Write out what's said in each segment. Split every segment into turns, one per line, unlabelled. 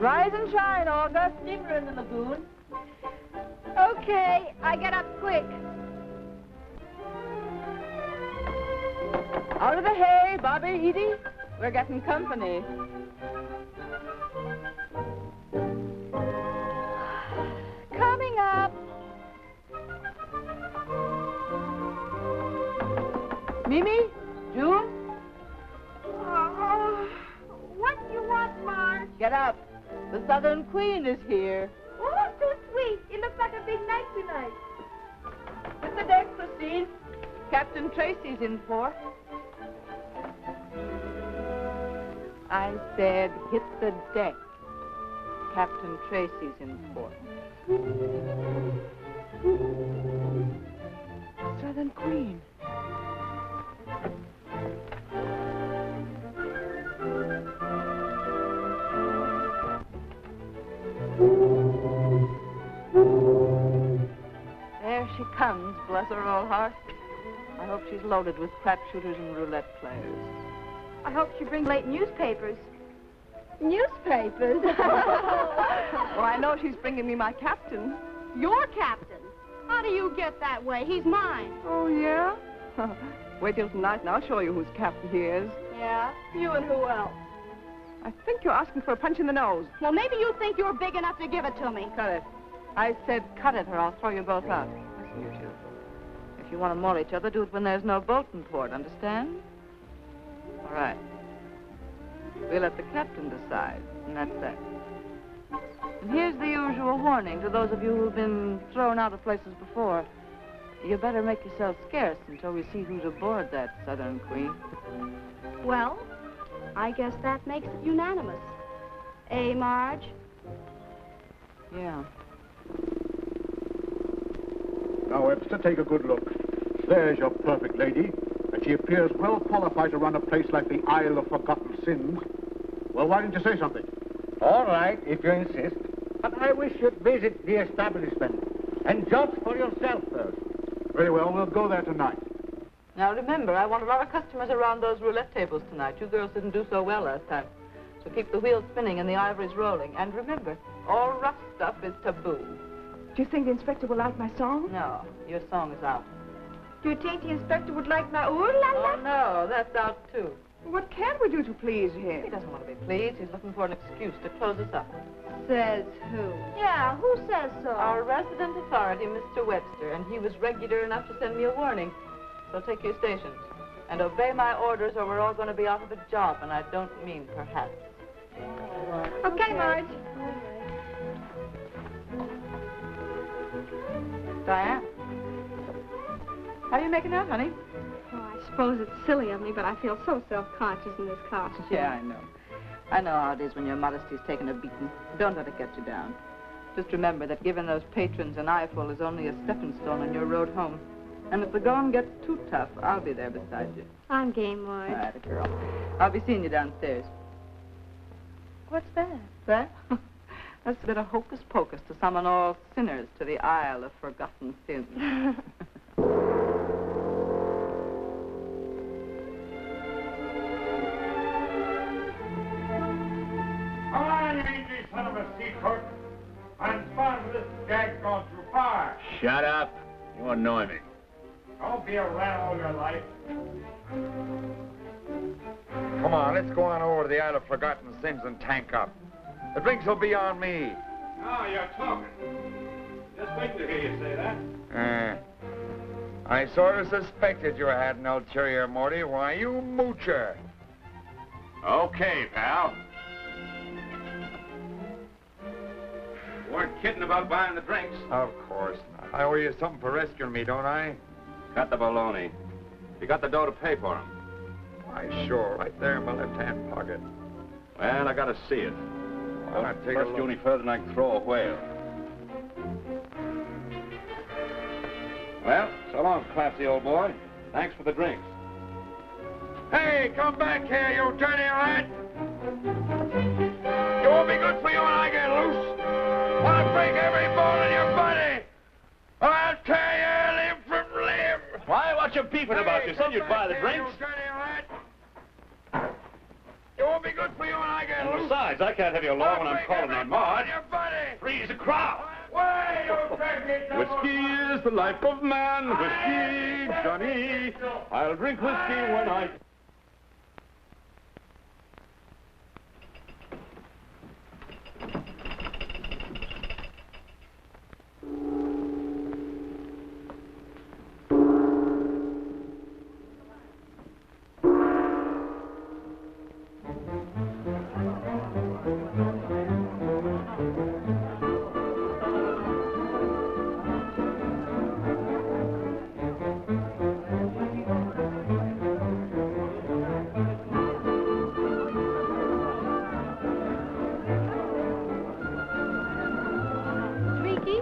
Rise and shine, Olga. Steamer in the lagoon.
Okay, I get up quick.
Out of the hay, Bobby, Edie. We're getting company.
Coming up.
Mimi? June?
What do you want, Marge?
Get up. The Southern Queen is here.
Oh, too sweet. It looks like a big night tonight.
Hit the deck, Christine. Captain Tracy's in for. I said hit the deck. Captain Tracy's in for. Southern Queen. There she comes, bless her old heart. I hope she's loaded with crap shooters and roulette players.
I hope she brings late newspapers. Newspapers?
Well, I know she's bringing me my captain.
Your captain? How do you get that way? He's mine.
Oh, yeah? Wait till tonight and I'll show you whose captain he is.
Yeah? You and who else?
I think you're asking for a punch in the nose.
Well, maybe you think you're big enough to give it to me.
Cut it. I said cut it or I'll throw you both out. Listen, you two. If you want to maul each other, do it when there's no boat in port, understand? All right. We'll let the captain decide, and that's that. And here's the usual warning to those of you who've been thrown out of places before. You better make yourselves scarce until we see who's aboard that Southern Queen.
Well, I guess that makes it unanimous. Eh, Marge?
Yeah.
Now, Webster, take a good look. There's your perfect lady, and she appears well qualified to run a place like the Isle of Forgotten Sins. Well, why didn't you say something?
All right, if you insist. But I wish you'd visit the establishment and judge for yourself first.
Very well, we'll go there tonight.
Now, remember, I want a lot of customers around those roulette tables tonight. You girls didn't do so well last time. So keep the wheels spinning and the ivories rolling. And remember, all rough stuff is taboo.
Do you think the inspector will like my song?
No, your song is out.
Do you think the inspector would like my ooh-la-la?
Oh, no, that's out, too.
What can we do to please him?
He doesn't want to be pleased. He's looking for an excuse to close us up.
Says who?
Yeah, who says so?
Our resident authority, Mr. Webster, and he was regular enough to send me a warning. So take your stations and obey my orders or we're all going to be out of a job, and I don't mean perhaps.
Okay, Marge.
Diane? How are you making out, honey?
Oh, I suppose it's silly of me, but I feel so self-conscious in this costume.
Yeah, I know. I know how it is when your modesty's taken a beating. Don't let it get you down. Just remember that giving those patrons an eyeful is only a stepping stone on your road home. And if the going gets too tough, I'll be there beside you.
I'm game, Marge.
All right, girl. I'll be seeing you downstairs.
What's that?
That? That's a bit of hocus pocus to summon all sinners to the Isle of Forgotten Sins.
Come on, you mangy son of a sea cook. I'm spotted this gag gone too far.
Shut up. You annoy me.
Don't be a rat all your life. Come on, let's go on over to the Isle of Forgotten Sins and tank up. The drinks will be on me.
Oh, you're talking. Just wait to hear you say that.
I sort of suspected you had an ulterior motive. Why, you moocher.
Okay, pal. You weren't kidding about buying the drinks.
Of course not. I owe you something for rescuing me, don't I?
Cut the baloney. You got the dough to pay for them.
Why, sure, right there in my left-hand pocket.
Well, I gotta see it.
Well,
Don't
take a
trust
look.
you any further than I can throw a whale. Well, so long, classy old boy. Thanks for the drinks.
Hey, come back here, you dirty rat! It won't be good for you when I get loose. I'll break every bone in your body. I'll tear you limb from limb.
Why, what you beefing about? You said you'd buy the drinks.
You dirty rat! It won't be good for you when I get loose.
Besides, I can't have you along when I'm calling on Marge. Freeze the crowd.
Way, you crazy devil.
Whiskey is the life of man. Whiskey, Johnny. I'll drink whiskey when I...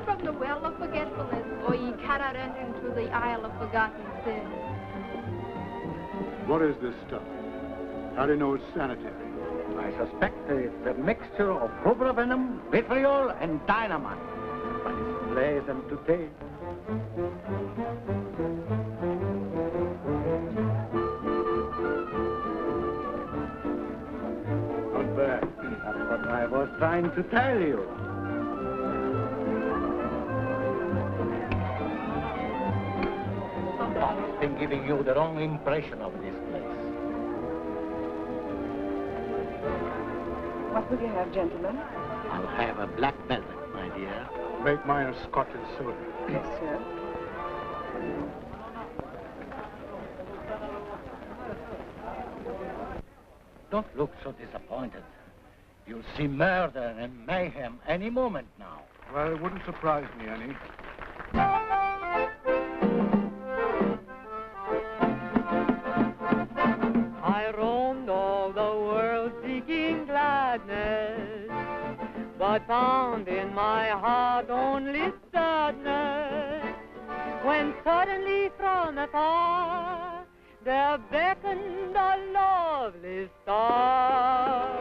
From the well of forgetfulness, or ye Carradine into the isle of forgotten sin.
What is this stuff? How do you know it's sanitary?
I suspect it's a mixture of rubber venom, vitriol, and dynamite. But it's pleasant to taste.
Not bad.
That's what I was trying to tell you. I've been giving you the wrong impression of this place.
What will you have, gentlemen?
I'll have a black velvet, my dear.
Make mine a Scotch and soda.
Yes, sir.
Don't look so disappointed. You'll see murder and mayhem any moment now.
Well, it wouldn't surprise me any.
I roamed all the world seeking gladness, but found in my heart only sadness. When suddenly from afar there beckoned a lovely star.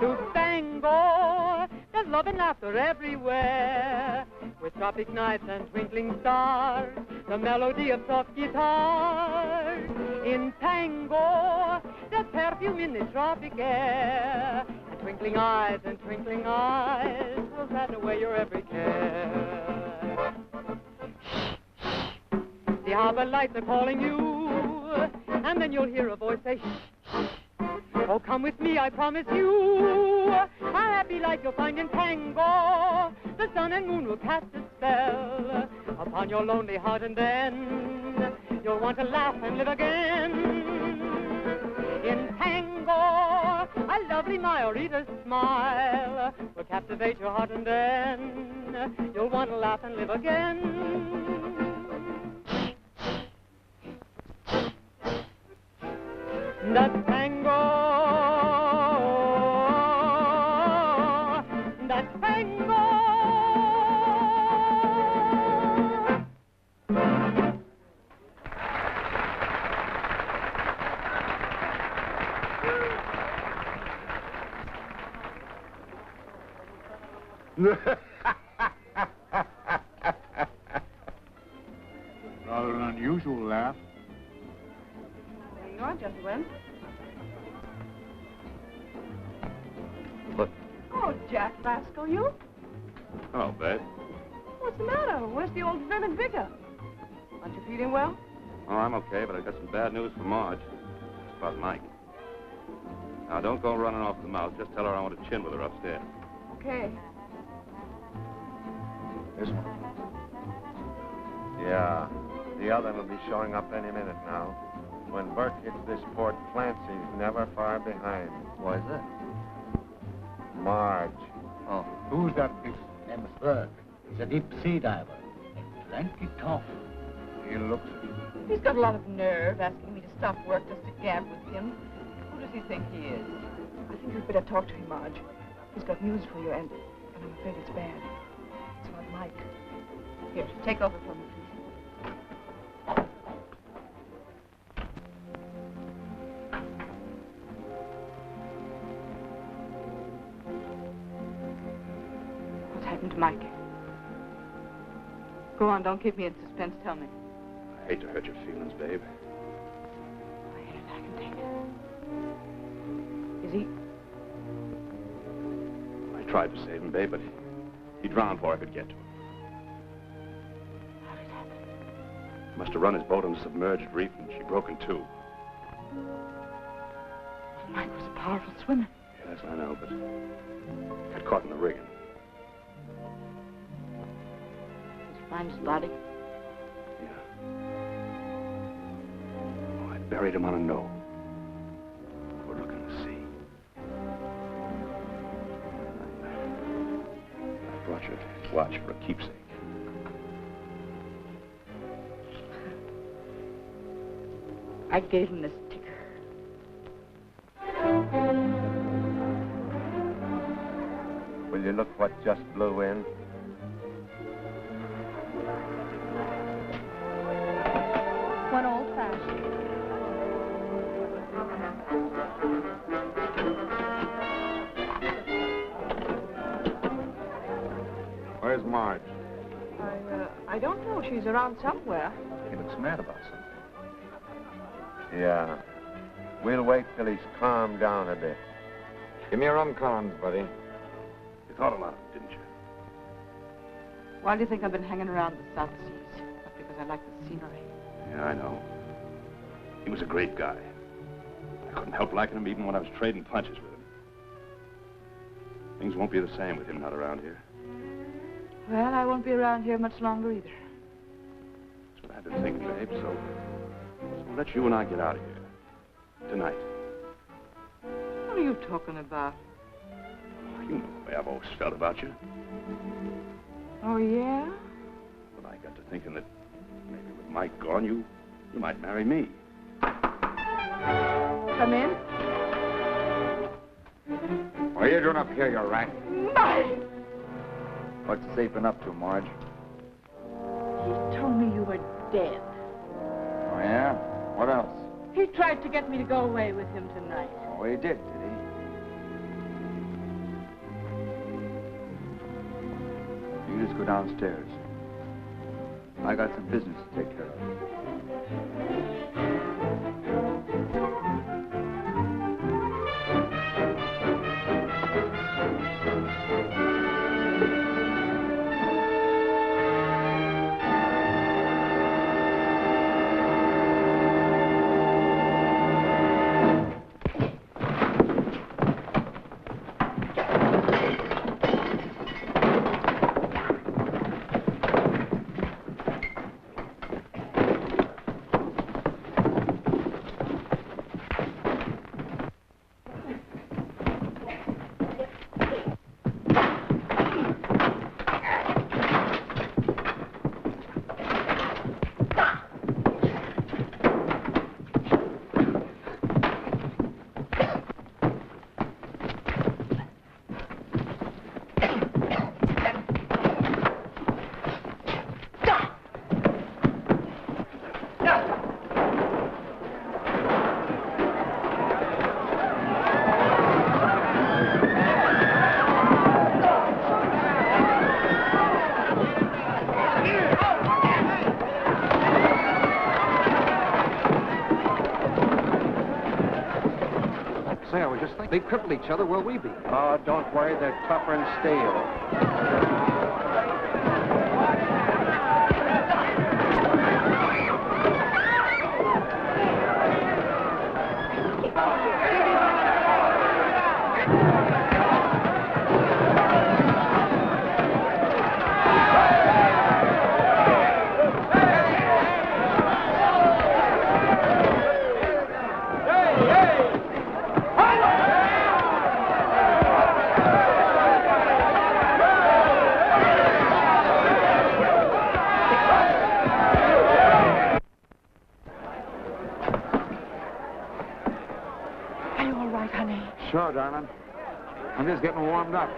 To Bangor, there's love and laughter everywhere, with tropic nights and twinkling stars, the melody of soft guitars. In Tango, there's perfume in the tropic air, and twinkling eyes will frighten away your every care. The harbor lights are calling you, and then you'll hear a voice say, shh, shh. Oh, come with me, I promise you, a happy life you'll find in Tango. The sun and moon will cast a spell upon your lonely heart, and then you'll want to laugh and live again. In Tango, a lovely Mayorita's smile will captivate your heart, and then you'll want to laugh and live again. That's Tango, that's Tango.
Rather an unusual laugh.
There you are, gentlemen.
What?
Oh, Jack Rascal, you?
Oh, babe.
What's the matter? Where's the old vim and vigor? Aren't you feeling well?
Oh, I'm okay, but I got some bad news for Marge. It's about Mike. Now, don't go running off the mouth. Just tell her I want to chin with her upstairs.
Okay.
This one.
Yeah, the other will be showing up any minute now. When Burke hits this port, Clancy's never far behind.
Why is that?
Marge.
Oh,
Who's that beast?
name is Burke. He's a deep sea diver. And plenty tough.
He looks it.
He's got a lot of nerve asking me to stop work just to gab with him. Who does he think he is?
I think you'd better talk to him, Marge. He's got news for you, and I'm afraid it's bad. It's about Mike.
Here, take over from me, please. What's happened to Mike? Go on, don't keep me in suspense. Tell me.
I hate to hurt your feelings, babe.
I can take it.
Is he?
I tried to save him, babe, but he drowned before I could get to him.
How did it happen?
He must have run his boat on a submerged reef, and she broke in two.
Mike was a powerful swimmer.
Yes, I know, but got caught in the rigging.
Did you find his body?
Yeah. Oh, I buried him on a knoll. Overlooking the sea. I brought your watch for a keepsake.
I gave him this ticker.
Will you look what just blew in?
One old-fashioned.
Where's Marge?
I don't know. She's around somewhere.
He looks mad about something.
Yeah. We'll wait till he's calmed down a bit. Give me your rum-cons, buddy.
You thought a lot of it, didn't you?
Why do you think I've been hanging around the South Seas? Not because I like the scenery.
Yeah, I know. He was a great guy. I couldn't help liking him even when I was trading punches with him. Things won't be the same with him not around here.
Well, I won't be around here much longer either.
That's what I've been thinking, babe, so let you and I get out of here. Tonight.
What are you talking about?
You know the way I've always felt about you.
Oh, yeah?
But I got to thinking that maybe with Mike gone, you might marry me.
Come in.
What are you doing up here, you rat?
Mike!
What's Zapin up to, Marge?
He told me you were dead.
Oh, yeah? What else?
He tried to get me to go away with him tonight.
Oh, he did he? You just go downstairs. I got some business to take care of.
Say, I was just thinking, they cripple each other, where'll we be?
Oh, don't worry, they're tougher than steel.
Sure, darling. I'm just getting warmed up.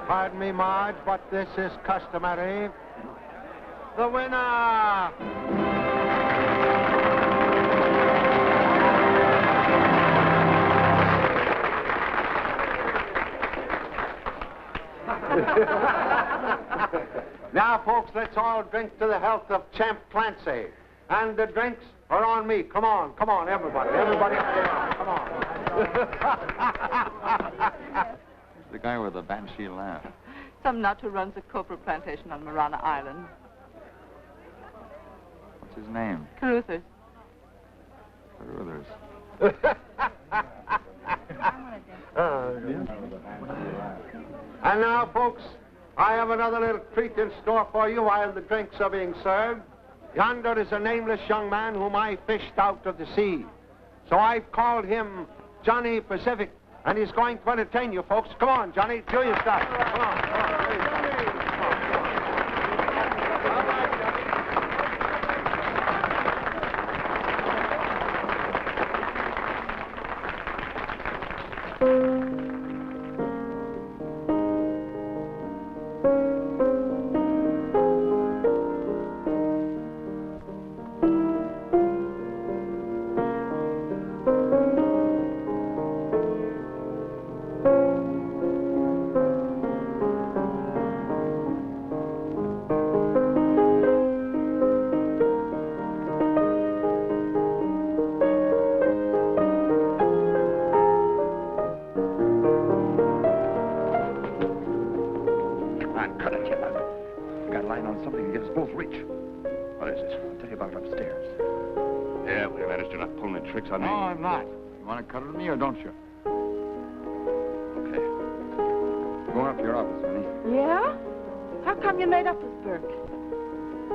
Pardon me, Marge, but this is customary. The winner! Now, folks, let's all drink to the health of Champ Clancy. And the drinks are on me. Come on, everybody. Everybody up there. Come on.
The guy with the banshee laugh.
Some nut who runs a copra plantation on Marana Island.
What's his name?
Caruthers.
Caruthers.
And now, folks, I have another little treat in store for you while the drinks are being served. Yonder is a nameless young man whom I fished out of the sea. So I've called him Johnny Pacific, and he's going to entertain you, folks. Come on, Johnny, do your stuff. Come on, come on.
On me. No, I'm not. You want to cut it with me or don't you? Okay. Going up to your office, honey.
Yeah? How come you made up with Burke?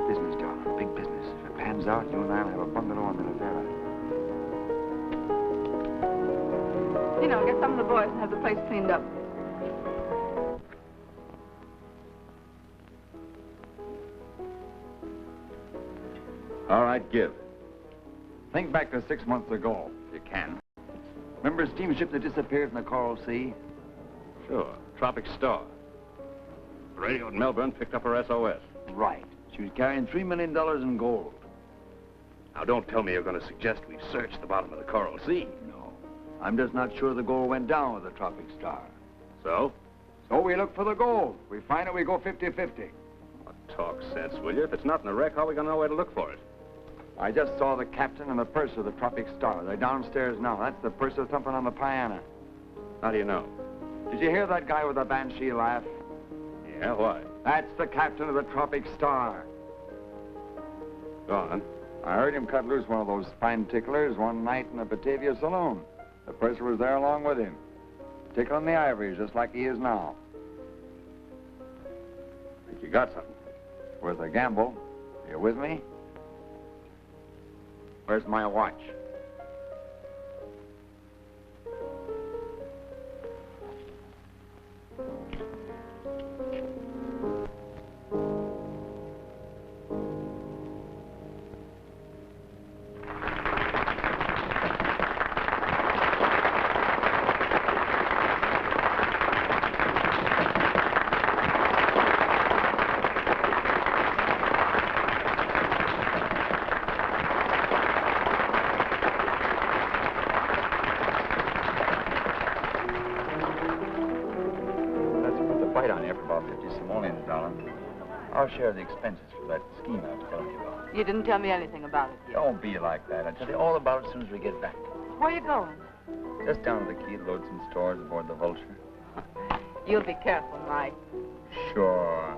Business, darling. Big business. If it pans out, you and I'll have a bungalow on the Riviera.
You know, get some of the boys and have the place cleaned up.
All right, give. Think back to 6 months ago, if you can. Remember a steamship that disappeared in the Coral Sea?
Sure. Tropic Star. The radio in Melbourne picked up her SOS.
Right. She was carrying $3 million in gold.
Now, don't tell me you're going to suggest we search the bottom of the Coral Sea.
No. I'm just not sure the gold went down with the Tropic Star.
So?
So we look for the gold. We find it, we go 50-50.
Oh, talk sense, will you? If it's not in the wreck, how are we going to know where to look for it?
I just saw the captain and the purser of the Tropic Star. They're downstairs now. That's the purser thumping on the piano.
How do you know?
Did you hear that guy with the banshee laugh?
Yeah, why?
That's the captain of the Tropic Star.
Go on.
I heard him cut loose one of those fine ticklers one night in the Batavia saloon. The purser was there along with him, tickling the ivories just like he is now.
Think you got something?
Worth a gamble. You with me? Where's my watch? I'll share the expenses for that scheme I was telling you about.
You didn't tell me anything about it yet.
Don't be like that. I'll tell you all about it as soon as we get back.
Where are you going?
Just down to the quay to load some stores aboard the Vulture.
You'll be careful, Mike.
Sure.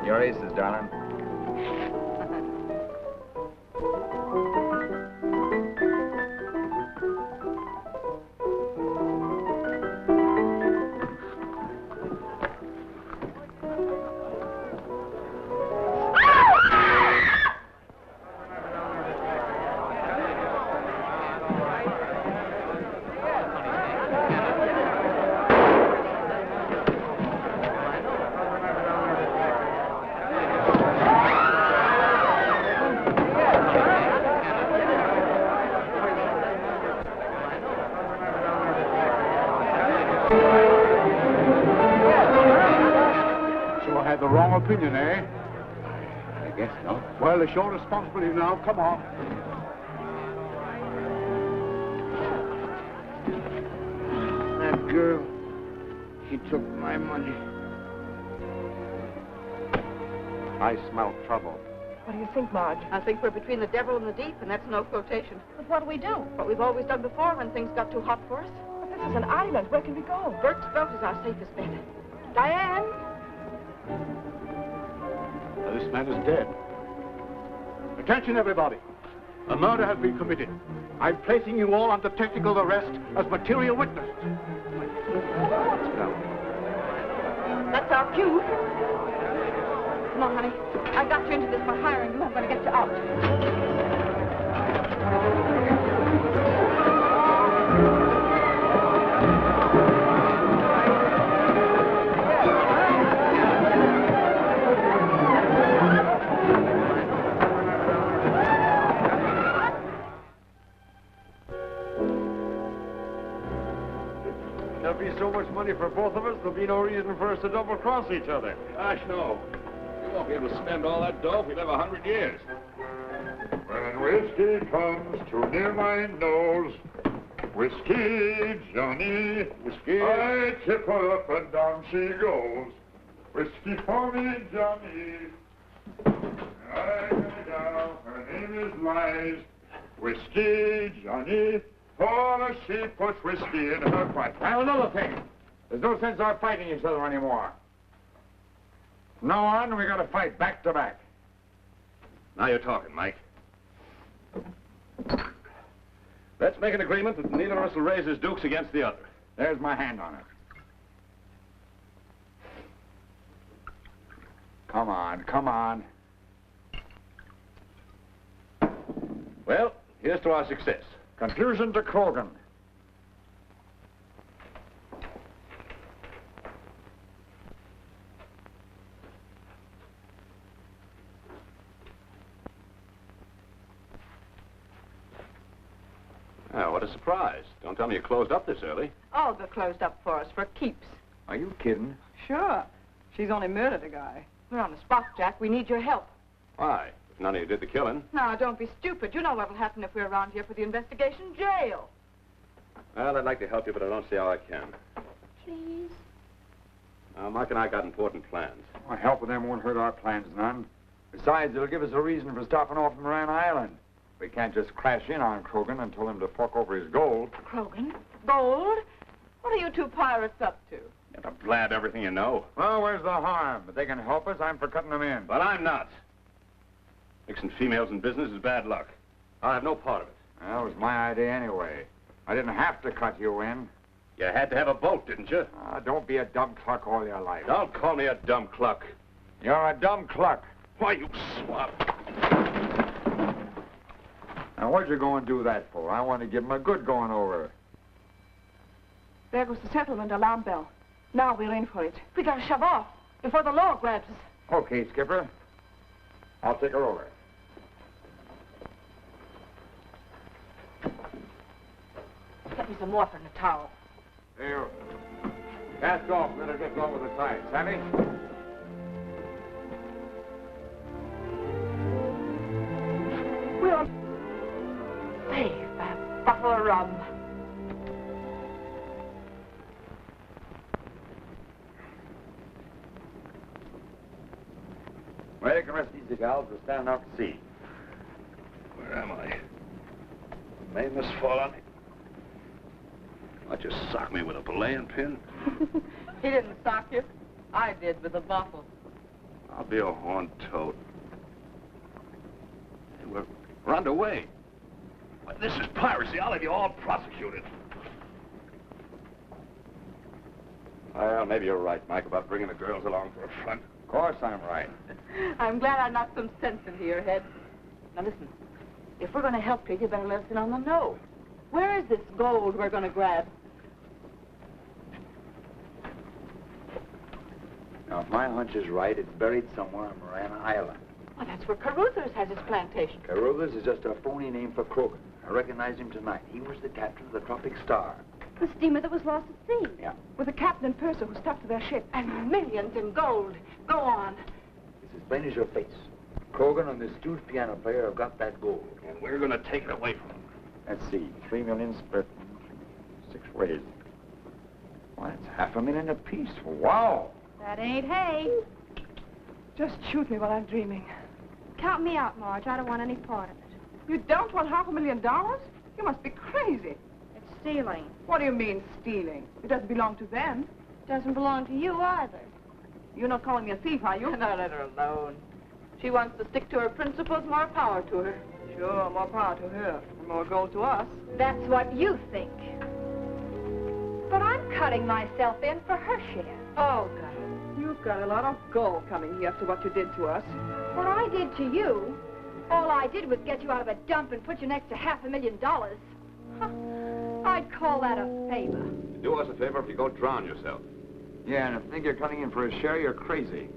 Your aces, darling.
Opinion, eh?
I guess so.
Well, it's your responsibility now. Come on.
That girl, she took my money.
I smell trouble.
What do you think, Marge?
I think we're between the devil and the deep, and that's no quotation.
But what do we do?
What we've always done before when things got too hot for us.
But this is an island. Where can we go?
Bert's boat is our safest bet. Diane!
This man is dead. Attention, everybody. A murder has been committed. I'm placing you all under technical arrest as material witnesses.
That's our cue. Come on, honey. I got you into this by hiring you. I'm going to get you out.
There'll be so much money for both of us, there'll be no reason for us to double-cross each other.
Gosh, no. You won't be able to spend all that dough if we live 100 years.
When whiskey comes too near my nose, whiskey, Johnny,
Whiskey.
I tip her up and down she goes. Whiskey for me, Johnny. I go down, her name is Lies. Whiskey, Johnny, for she puts whiskey in her pipe.
Now, another thing. There's no sense our fighting each other anymore. From now on, we gotta fight back to back.
Now you're talking, Mike. Let's make an agreement that neither of us will raise his dukes against the other.
There's my hand on it. Come on, come on.
Well, here's to our success.
Confusion to Krogan.
Oh, what a surprise. Don't tell me you closed up this early.
All but closed up for us, for keeps.
Are you kidding?
Sure. She's only murdered a guy.
We're on the spot, Jack. We need your help.
Why? If none of you did the killing.
Now, don't be stupid. You know what'll happen if we're around here for the investigation. Jail.
Well, I'd like to help you, but I don't see how I can.
Please.
Mike and I got important plans.
Well, help with them won't hurt our plans none. Besides, it'll give us a reason for stopping off Moran Island. We can't just crash in on Krogan and tell him to fork over his gold.
Krogan? Gold? What are you two pirates up to?
You're to blab everything you know.
Well, where's the harm? If they can help us, I'm for cutting them in.
But I'm not. Mixing females in business is bad luck. I'll have no part of it.
Well, it was my idea anyway. I didn't have to cut you in.
You had to have a boat, didn't you?
Don't be a dumb cluck all your life.
Don't call me a dumb cluck.
You're a dumb cluck.
Why, you swab.
Now, what'd you go and do that for? I want to give him a good going over.
There goes the settlement alarm bell. Now we're in for it.
We gotta shove off before the law grabs us.
Okay, Skipper. I'll take her over.
Get me some water and a towel.
There. Cast off, let her get along with the tide. Sammy?
We're on. Save that bottle of rum.
Well, you can rest easy, gals. We're standing out to sea.
Where am I? May must fall on me. Why'd you sock me with a belaying pin?
He didn't sock you. I did with a bottle.
I'll be a horned toad. Hey, we're underway. Why, this is piracy. I'll have you all prosecuted. Well, maybe you're right, Mike, about bringing the girls along for a front.
Of course I'm right.
I'm glad I knocked some sense into your head. Now listen, if we're going to help you, you better let us in on the know. Where is this gold we're going to grab?
Now, if my hunch is right, it's buried somewhere on Moran Island.
Well, that's where Carruthers has his plantation.
Carruthers is just a phony name for Krogan. I recognize him tonight. He was the captain of the Tropic Star.
The steamer that was lost at sea.
Yeah.
With the captain and purser who stuck to their ship.
And millions in gold. Go on.
It's as plain as your face. Krogan and the stewed piano player have got that gold.
And we're going to take it away from them.
Let's see. 3 million split 6 ways. Why, it's $500,000 apiece. Wow.
That ain't hay.
Just shoot me while I'm dreaming.
Count me out, Marge. I don't want any part of it.
You don't want $500,000? You must be crazy.
It's stealing.
What do you mean, stealing? It doesn't belong to them.
It doesn't belong to you either.
You're not calling me a thief, are you?
No, let her alone. She wants to stick to her principles, more power to her.
Sure, more power to her. And more gold to us.
That's what you think. But I'm cutting myself in for her share.
Oh, God.
You've got a lot of gold coming here after what you did to us.
What I did to you, all I did was get you out of a dump and put you next to $500,000. Huh. I'd call that a favor.
Do us a favor if you go drown yourself.
Yeah, and if you think you're cutting in for a share, you're crazy.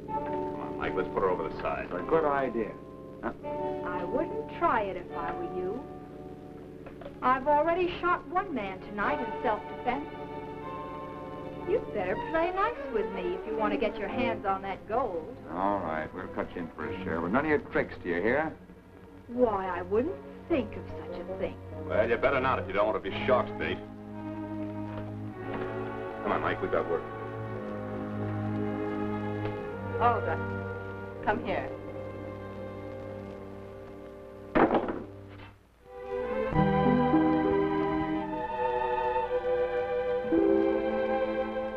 Come on, Mike, let's put her over the side.
It's a good idea. Huh?
I wouldn't try it if I were you. I've already shot one man tonight in self-defense. You'd better play nice with me if you want to get your hands on that gold.
All right, we'll cut you in for a share, but none of your tricks, do you hear?
Why, I wouldn't think of such a thing.
Well, you better not if you don't want to be shark's bait. Come on, Mike, we've got work.
Olga, come here.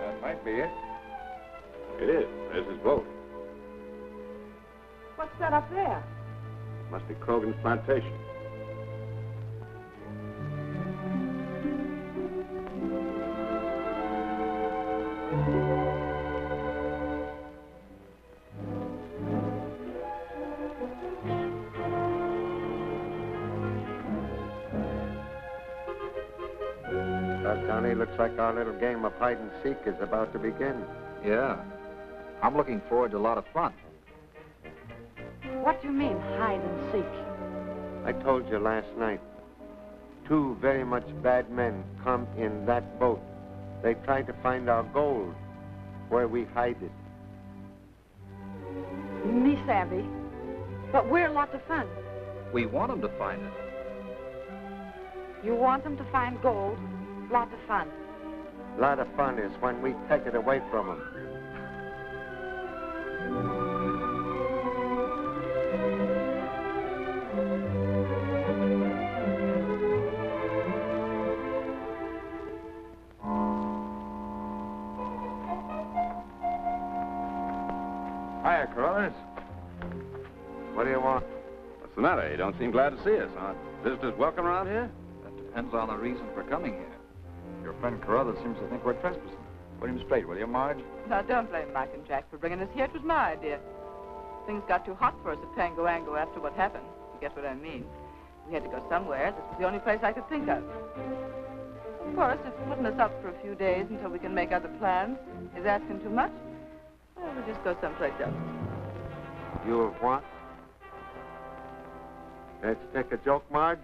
That might be it.
It is. There's his boat.
What's that up there?
Must be Krogan's plantation.
Johnny, looks like our little game of hide and seek is about to begin.
Yeah. I'm looking forward to a lot of fun.
What do you mean, hide and seek?
I told you last night. 2 very much bad men come in that boat. They try to find our gold, where we hide it.
Me savvy. But we're lots of fun.
We want them to find it.
You want them to find gold? Lots of fun.
A lot of fun is when we take it away from them.
Hiya, Carruthers.
What do you want?
What's the matter? You don't seem glad to see us. Aren't visitors welcome around here?
That depends on the reason for coming here.
Your friend Carruthers seems to think we're trespassing. Put him straight, will you, Marge?
Now, don't blame Mike and Jack for bringing us here. It was my idea. Things got too hot for us at Tango Ango after what happened. You get what I mean. We had to go somewhere. This was the only place I could think of. Of course, if putting us up for a few days until we can make other plans is asking too much, well, we'll just go someplace else.
You'll what? Let's take a joke, Marge.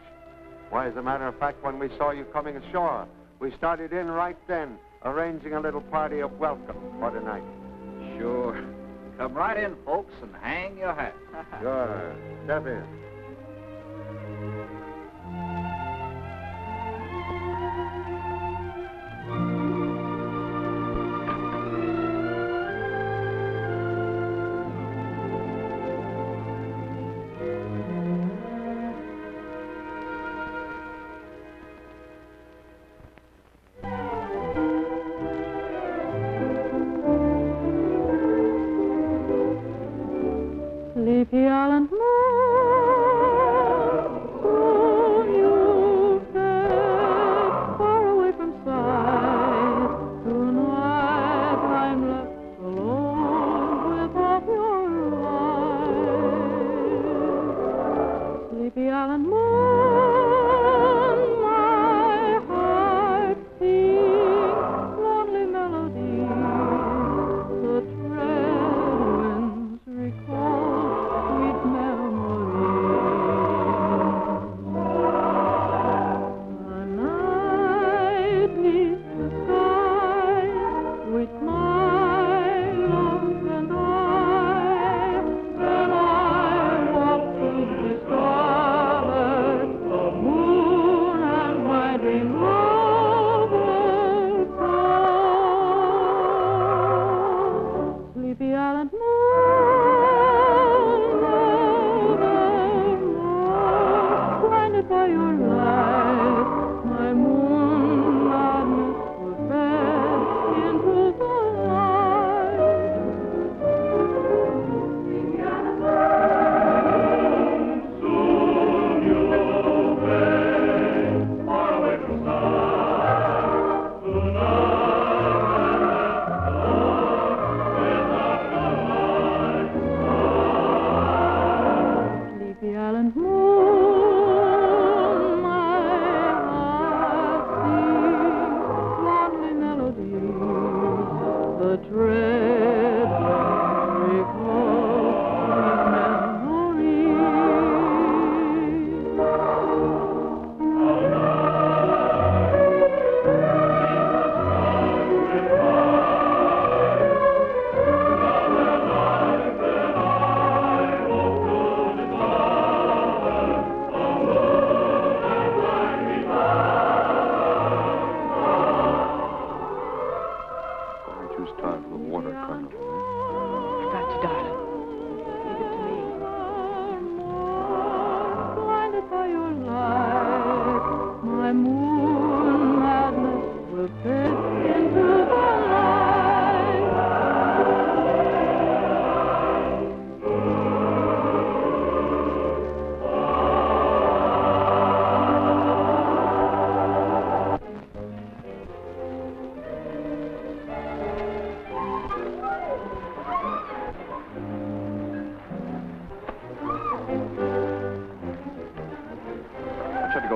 Why, as a matter of fact, when we saw you coming ashore, we started in right then, arranging a little party of welcome for the night.
Sure. Come right in, folks, and hang your hat.
Sure. Step in.
Sleepy island moon, soon you'll get far away from sight. Tonight I'm left alone without your light. Sleepy island moon, my heart sings lonely melodies. The tread winds recall sweet memories. The night meets the sky with my love and I. Then I walk through the scarlet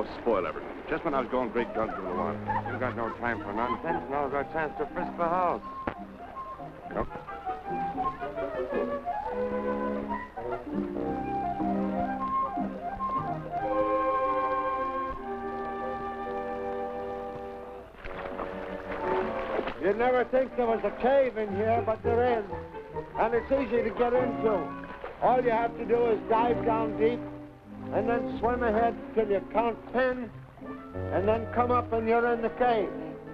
go spoil everything. Just when I was going great guns in the water.
You got no time for nonsense. Now's our chance to frisk the house. Yep.
You'd never think there was a cave in here, but there is. And it's easy to get into. All you have to do is dive down deep and then swim ahead till you count 10 and then come up and you're in the cave.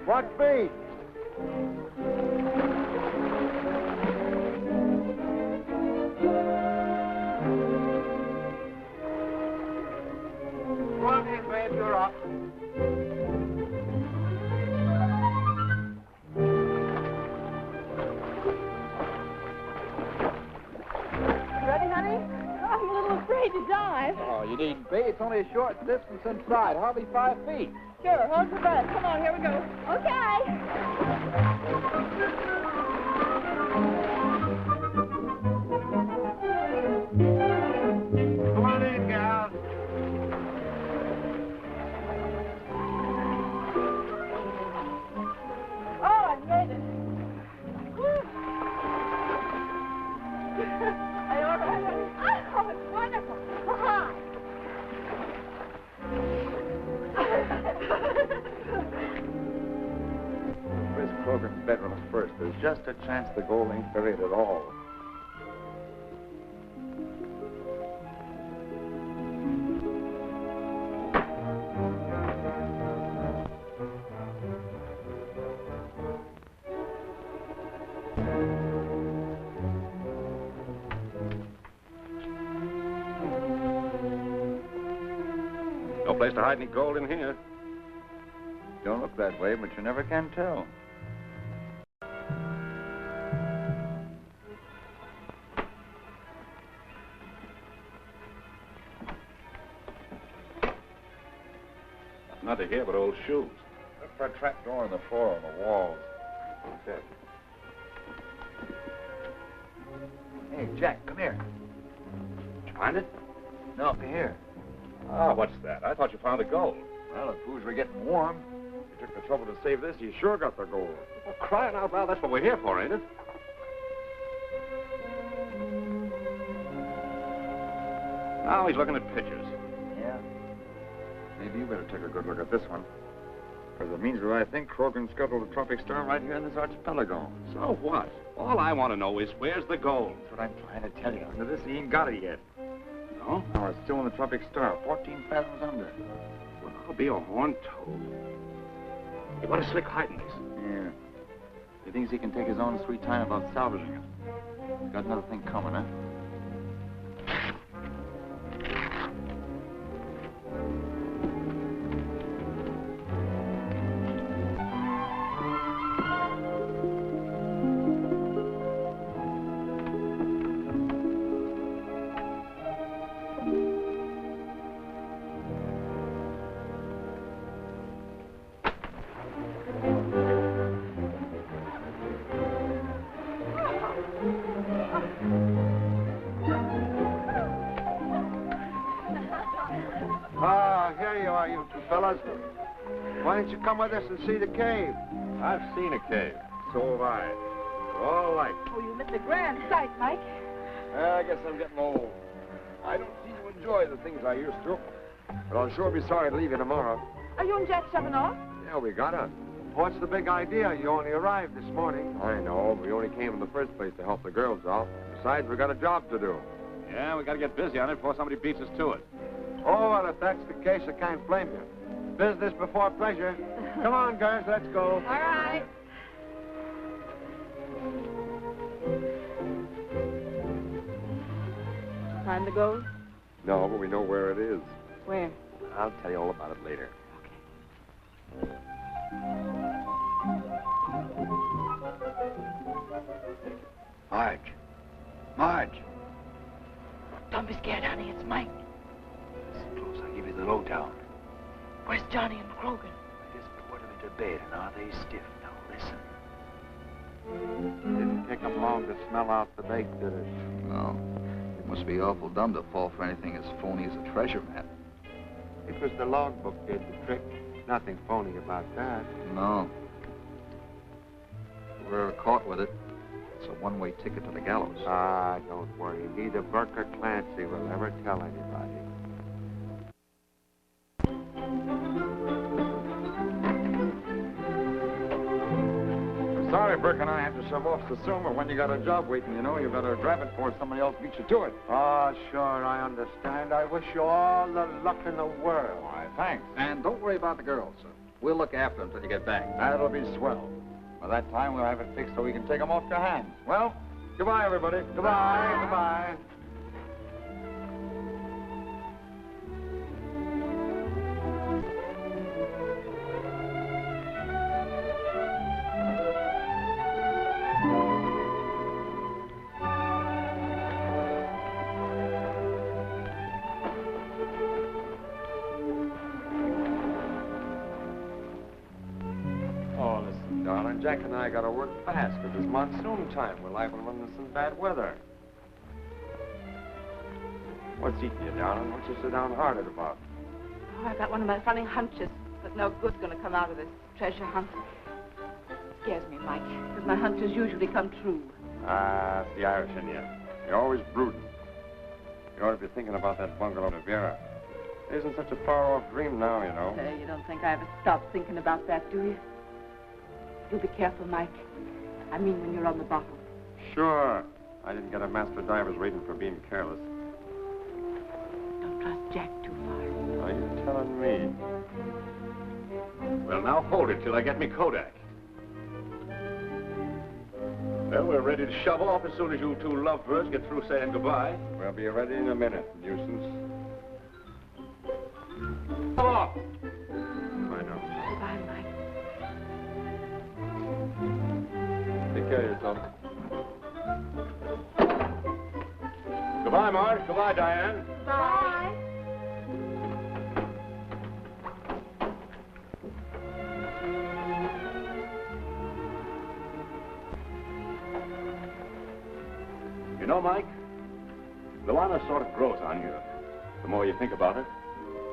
Watch me. Come on in, babe, you're up.
To dive.
Oh, you needn't be. It's only a short distance inside, hardly 5 feet.
Sure, hold your breath. Come on, here we go. Okay.
Come on in, gal.
Oh, I made it. Are you all right? Oh, it's wonderful. Hi.
Where's Krogan's bedroom first? There's just a chance the gold ain't buried at all.
No place to hide any gold in here.
Don't look that way, but you never can tell.
Nothing here but old shoes.
Look for a trap door in the floor on the walls.
Okay.
Hey, Jack, come here.
Did you find it?
No, come here.
Ah, what's that? I thought you found the gold.
Well, if booze were getting warm, you took the trouble to save this, you sure got the gold.
Well, crying out loud, that's what we're here for, ain't it? Now he's looking at pictures.
Yeah. Maybe you better take a good look at this one. Because it means that I think Krogan scuttled the tropic star right here in this archipelago.
So what? All I want to know is where's the gold?
That's what I'm trying to tell you. Under this, he ain't got it yet.
No?
No, it's still in the tropic star, 14 fathoms under.
Well, I'll be a horned toad. You want a slick hiding place?
Yeah. He thinks he can take his own sweet time about salvaging it. He's got another thing coming, huh?
Why don't you come with us and see the cave?
I've seen a cave. So have I. They're all alike.
Oh, you missed a grand sight, Mike.
I guess I'm getting old. I don't seem to enjoy the things I used to. But I'll sure be sorry to leave you tomorrow.
Are you and Jack shoving off?
Yeah, we gotta.
What's the big idea? You only arrived this morning.
I know. We only came in the first place to help the girls out. Besides, we got a job to do.
Yeah, we got to get busy on it before somebody beats us to it.
Oh, well, if that's the case, I can't blame you. Business before pleasure. Come on, girls, let's go.
All right.
Find the gold?
No, but we know where it is.
Where?
I'll tell you all about it later.
Marge. Marge.
Don't be scared, honey. It's Mike.
Listen close. I'll give you the lowdown.
Where's Johnny and Krogan?
I just put them into bed, and now they stiff. Now listen.
Didn't take them long to smell out the bait, did it?
No. It must be awful dumb to fall for anything as phony as a treasure map.
It was the logbook did the trick. Nothing phony about that.
No. If we're caught with it, it's a one-way ticket to the gallows.
Ah, don't worry. Neither Burke or Clancy will ever tell anybody.
Sorry, Burke and I have to shove off so soon, but when you got a job waiting, you know, you better grab it before somebody else beats you to it.
Oh, sure, I understand. I wish you all the luck in the world.
Why, thanks.
And don't worry about the girls, sir. We'll look after them until you get back.
That'll be swell. By that time, we'll have it fixed so we can take them off your hands. Well, goodbye, everybody.
Goodbye, goodbye.
Darling, Jack and I got to work fast because it's monsoon time. We're liable to run into some bad weather. What's eating you, darling? What you so downhearted about?
Oh, I've got one of my funny hunches that no good's going to come out of this treasure hunt. Scares me, Mike, because my hunches usually come true.
Ah, it's the Irish in you. You're always brooding. You ought to be thinking about that bungalow to Vera. It isn't such a far-off dream now, you know.
Hey, you don't think I ever stopped thinking about that, do you? You be careful, Mike. I mean when you're on the bottom.
Sure. I didn't get a master diver's rating for being careless.
Don't trust Jack too far.
Are you telling me?
Well, now hold it till I get me Kodak. Well, we're ready to shove off as soon as you two lovebirds get through saying goodbye.
We'll be ready in a minute, nuisance.
Come on.
I know.
Goodbye, Mike.
Take care of yourself.
Goodbye, Marge. Goodbye, Diane.
Bye.
You know, Mike, Luana sort of grows on you the more you think about it.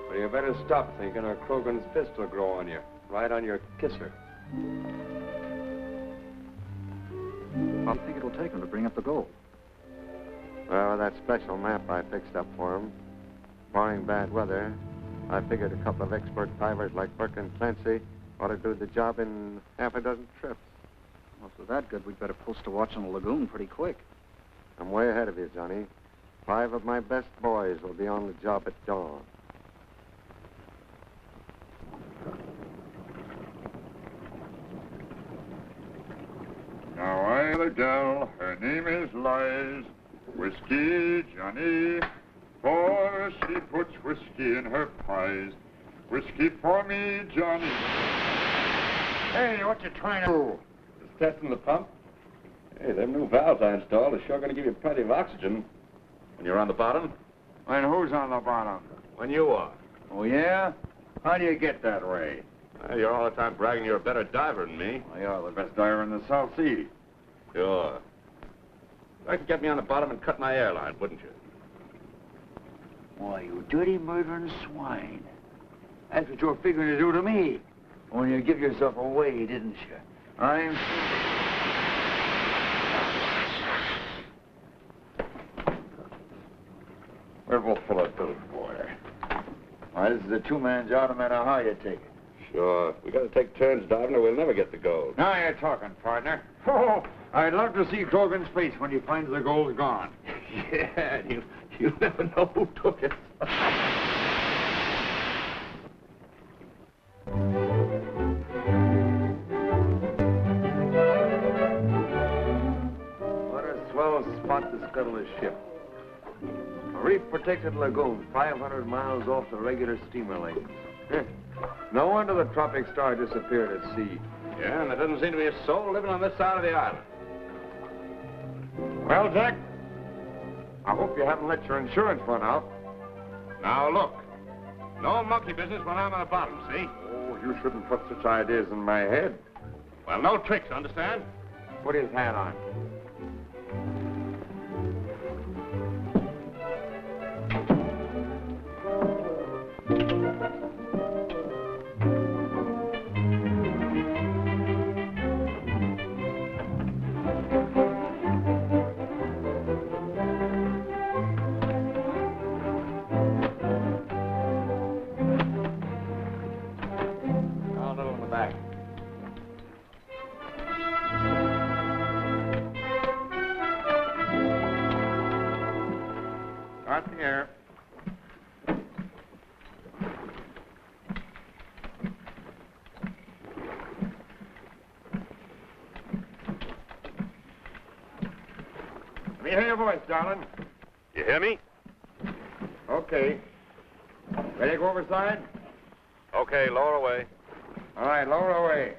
Well, you better stop thinking or Krogan's fist will grow on you. Right on your kisser.
How do you think it'll take him to bring up the gold?
Well, that special map I fixed up for him, barring bad weather, I figured a couple of expert divers like Burke and Clancy ought to do the job in half a dozen trips.
Well, if they're that good, we'd better post a watch on the lagoon pretty quick.
I'm way ahead of you, Johnny. 5 of my best boys will be on the job at dawn.
Now I the gal, her name is Lies, Whiskey Johnny, for she puts whiskey in her pies. Whiskey for me, Johnny.
Hey, what you trying to do?
Just testing the pump. Hey, them new valves I installed are sure going to give you plenty of oxygen when you're on the bottom.
And who's on the bottom?
When you are.
Oh, yeah? How do you get that way?
Well, you're all the time bragging you're a better diver than me.
Well, you're the best diver in the South Sea.
Sure. You could get me on the bottom and cut my airline, wouldn't you?
Why, you dirty murdering swine. That's what you're figuring to do to me. When you give yourself away, didn't you?
I'm... We're both full of filth, boy.
Why, this is a two-man job no matter how you take it.
Sure. We got to take turns diving or we'll never get the gold.
Now you're talking, partner. Oh, I'd love to see Krogan's face when he finds the gold gone.
Yeah, you never know who took it.
What a swell spot to scuttle a ship. A reef-protected lagoon, 500 miles off the regular steamer lanes. No wonder the Tropic Star disappeared at sea.
Yeah, and there doesn't seem to be a soul living on this side of the island.
Well, Jack, I hope you haven't let your insurance run out.
Now, look. No monkey business when I'm on the bottom, see?
Oh, you shouldn't put such ideas in my head.
Well, no tricks, understand?
Put his hat on. Start the air. Let me hear your voice, darling.
You hear me?
Okay. Ready to go overside?
Okay, lower away.
All right, lower away.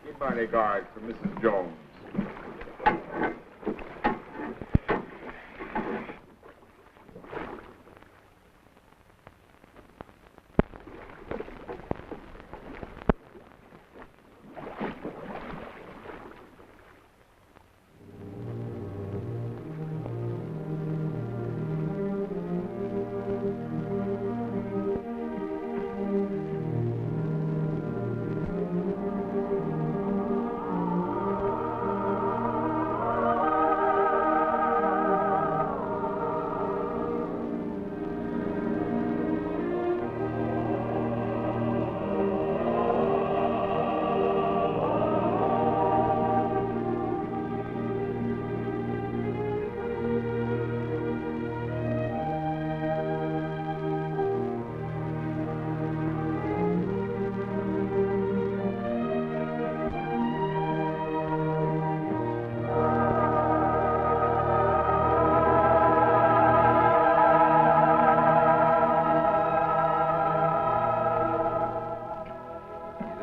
Keep bodyguard for Mrs. Jones.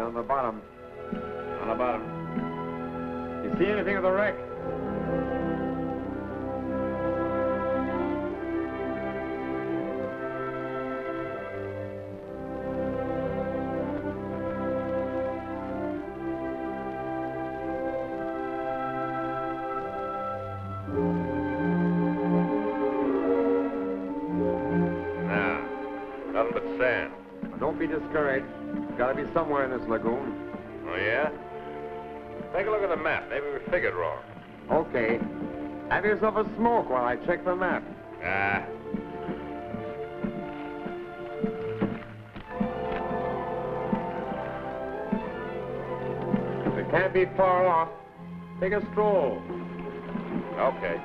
On the bottom. On the bottom. You see anything of the wreck?
Nah, nothing but sand.
Now, don't be discouraged. Gotta be somewhere in this lagoon.
Oh, yeah? Take a look at the map. Maybe we figured wrong.
Okay. Have yourself a smoke while I check the map.
Ah.
It can't be far off. Take a stroll.
Okay.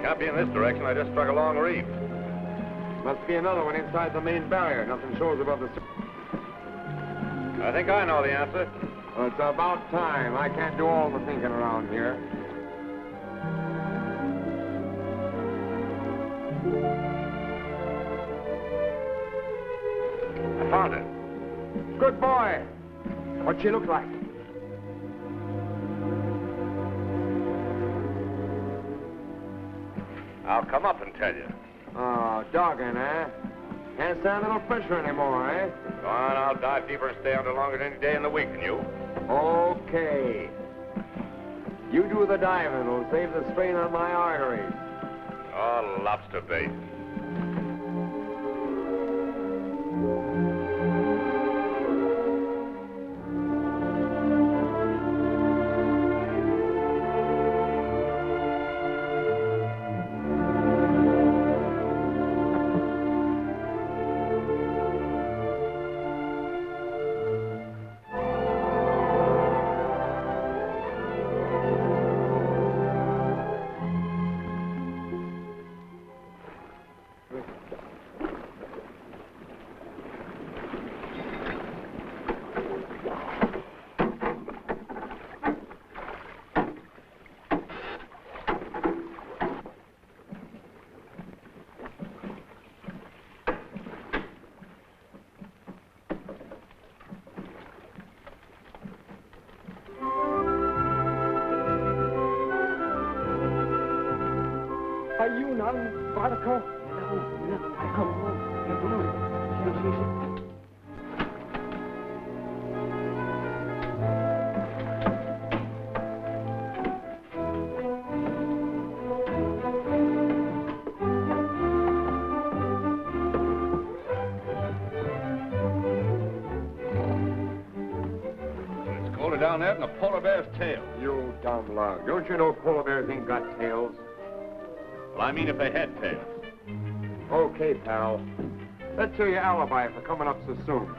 Can't be in this direction. I just struck a long reef.
Must be another one inside the main barrier. Nothing shows above the...
I think I know the answer.
Well, it's about time. I can't do all the thinking around here.
I found it.
Good boy. What'd she look like?
I'll come up and tell you.
Oh, doggone, eh? Can't stand a little pressure anymore, eh?
Go on, I'll dive deeper and stay under longer than any day in the week, and you?
Okay. You do the diving. It'll save the strain on my arteries.
Oh, lobster bait. down there than a polar bear's tail.
You dumb lug. Don't you know polar bears ain't got tails?
Well, I mean if they had tails.
Okay, pal. Let's hear your alibi for coming up so soon.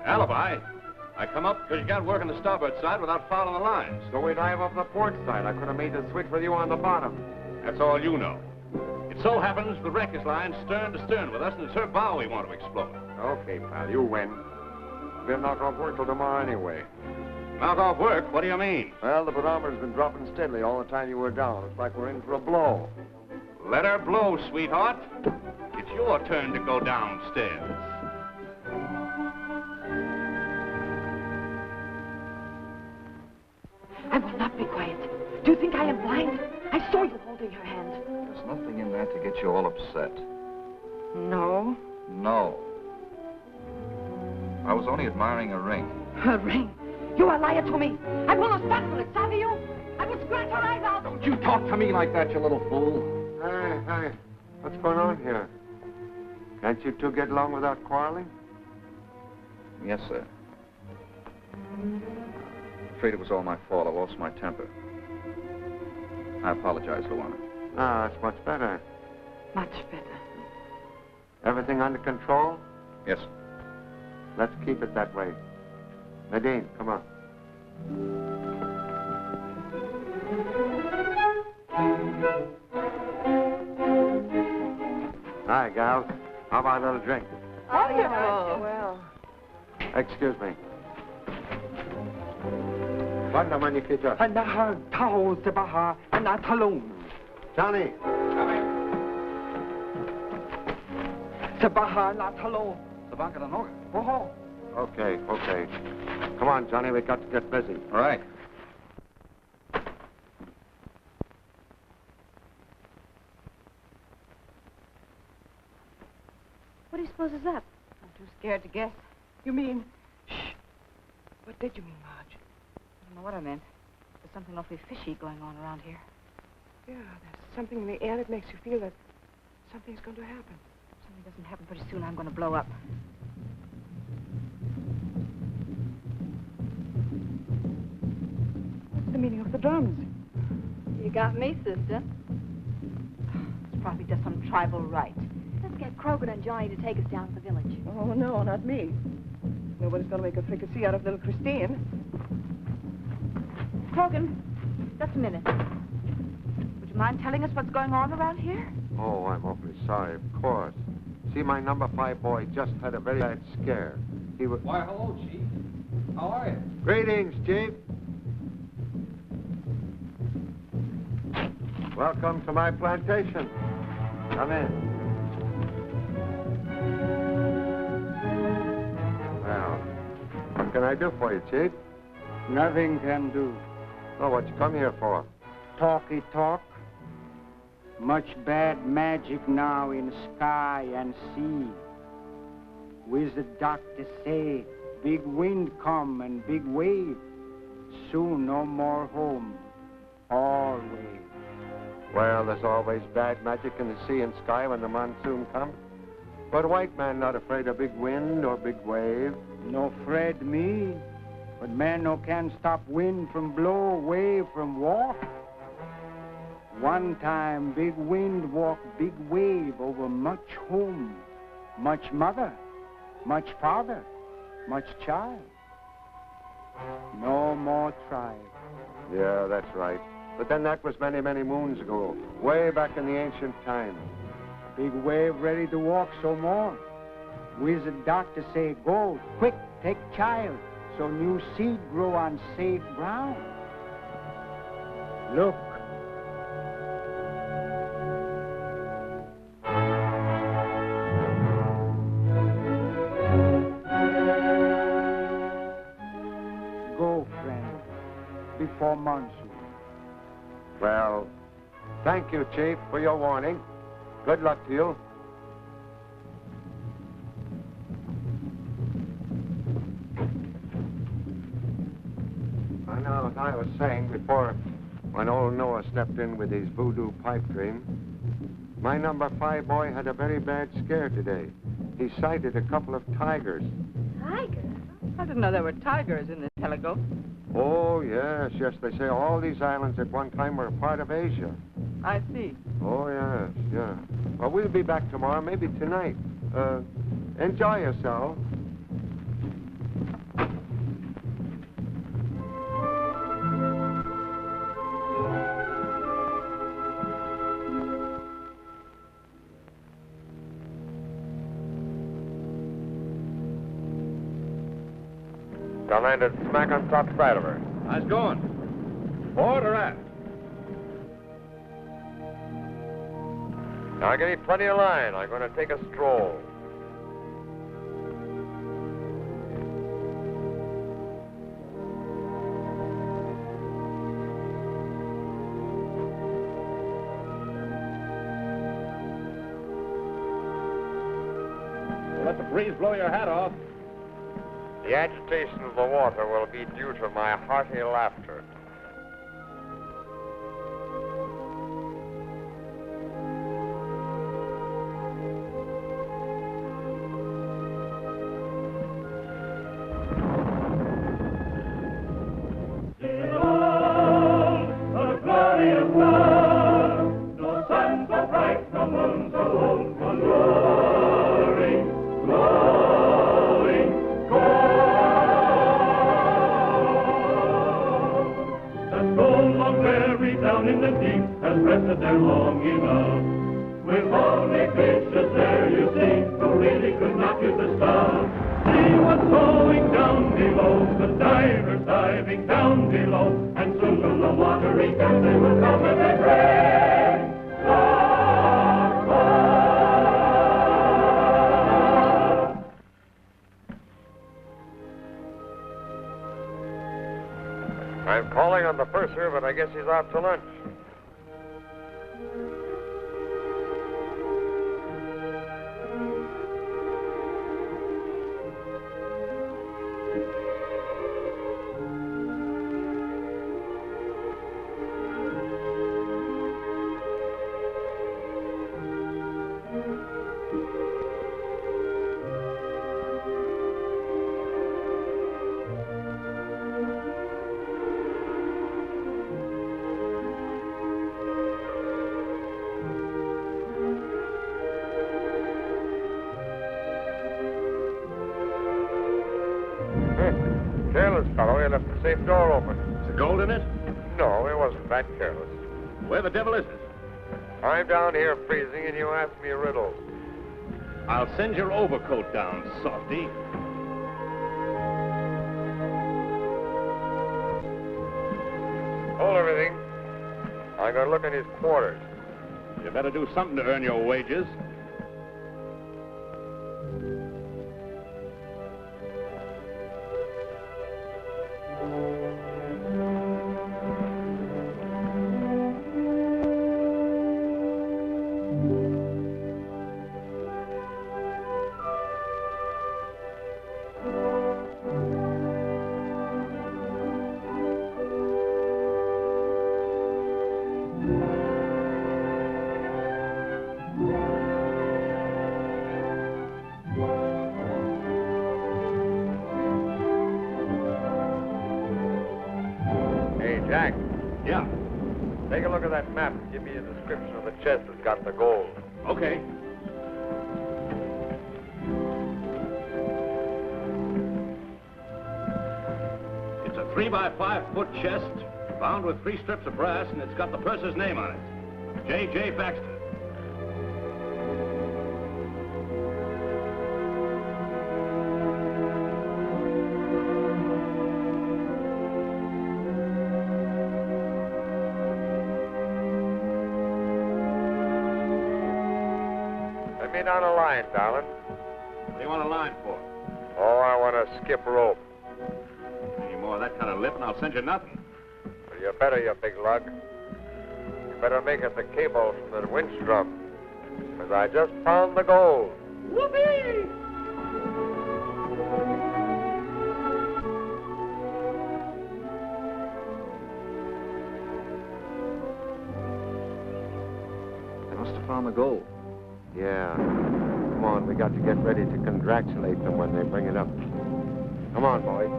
Alibi? I come up because you got work on the starboard side without fouling the lines.
So we dive up the port side. I could have made the switch with you on the bottom.
That's all you know. It so happens the wreck is lying stern to stern with us, and it's her bow we want to explode.
Okay, pal, you win. We'll knock off work till tomorrow anyway.
Knock off work? What do you mean?
Well, the barometer's been dropping steadily all the time you were down. It's like we're in for a blow.
Let her blow, sweetheart. It's your turn to go downstairs.
I will not be quiet. Do you think I am blind? I saw you holding her hand.
There's nothing in that to get you all upset.
No.
No. I was only admiring a ring.
Her ring. You are a liar to me. I will not stand for it, savvy you? I will scratch her eyes out.
Don't you talk to me like that, you little fool.
Hey, what's going on here? Can't you two get along without quarreling?
Yes, sir. Afraid it was all my fault. I lost my temper. I apologize, Luana.
Ah, that's much better.
Much better.
Everything under control?
Yes.
Let's keep it that way. Nadine, come on. Hi, gals. How about a little drink?
Wonderful. Well.
Excuse me. Wanda Manifita.
Anahar Tao Sebaha Anatalon.
Johnny.
Sebaha Natalon.
Sabaka the Noga.
Oh.
Okay. Come on, Johnny, we got to get busy.
All right.
What do you suppose is that? I'm too scared to guess.
You mean... Shh. What did you mean, Marge?
I don't know what I meant. There's something awfully fishy going on around here.
Yeah, there's something in the air that makes you feel that something's going to happen.
If something doesn't happen pretty soon, I'm going to blow up.
What's the meaning of the drums?
You got me, sister.
It's probably just some tribal rite.
Let's get Krogan and Johnny to take us down to the village.
Oh, no, not me. Nobody's going to make a fricassee out of little Christine.
Krogan, just a minute. Would you mind telling us what's going on around here?
Oh, I'm awfully sorry, of course. See, my number 5 boy just had a very bad scare. He was...
Why, hello, Chief. How are you?
Greetings, Chief. Welcome to my plantation. Come in. Well, what can I do for you, Chief?
Nothing can do.
Oh, what you come here for?
Talky talk. Much bad magic now in sky and sea. Wizard doctor say, big wind come and big wave. Soon no more home. Always.
Well, there's always bad magic in the sea and sky when the monsoon comes. But white man not afraid of big wind or big wave.
No afraid me. But man no can stop wind from blow, wave from walk. One time big wind walk big wave over much home, much mother, much father, much child. No more tribe.
Yeah, that's right. But then that was many, many moons ago, way back in the ancient times.
Big wave ready to walk so more. Wizard doctor say, go, quick, take child, so new seed grow on safe ground. Look. Go, friend, before monsoon.
Well, thank you, Chief, for your warning. Good luck to you. I know, as I was saying before, when old Noah stepped in with his voodoo pipe dream, my number 5 boy had a very bad scare today. He sighted a couple of tigers.
Tigers?
I didn't know there were tigers in this helico.
Oh, yes, yes. They say all these islands at one time were a part of Asia.
I see.
Oh, yes, yeah. Well, we'll be back tomorrow, maybe tonight. Enjoy yourself.
I landed smack on top side of her.
How's going? Forward or aft?
Now, give me plenty of line. I'm going to take a stroll.
Let the breeze blow your hat off.
The agitation of the water will be due to my hearty laughter.
Down in the deep has rested there long enough. With only fishes there you see, who really could not use the stuff. See what's going down below, the divers diving down below, and soon from the watery depths they will come with their great
I'm calling on the purser, but I guess he's out to lunch. Careless fellow, he left the safe door open.
Is there gold in it?
No, he wasn't that careless.
Where the devil is it?
I'm down here freezing, and you ask me riddles.
I'll send your overcoat down, softy.
Hold everything. I'm going to look in his quarters.
You better do something to earn your wages.
Jack.
Yeah?
Take a look at that map and give me a description of the chest that's got the gold.
Okay. It's a 3-by-5 foot chest, bound with 3 strips of brass, and it's got the purser's name on it. J.J. Baxter.
Let me down a line, darling.
What do you want a line for?
Oh, I want to skip rope.
Any more of that kind of lip, and I'll send you nothing.
Well, you better, you big lug. You better make it the cable from the winch drum, because I just found the gold.
Whoopee!
They must have found the gold.
Yeah. Come on, we got to get ready to congratulate them when they bring it up. Come on, boy.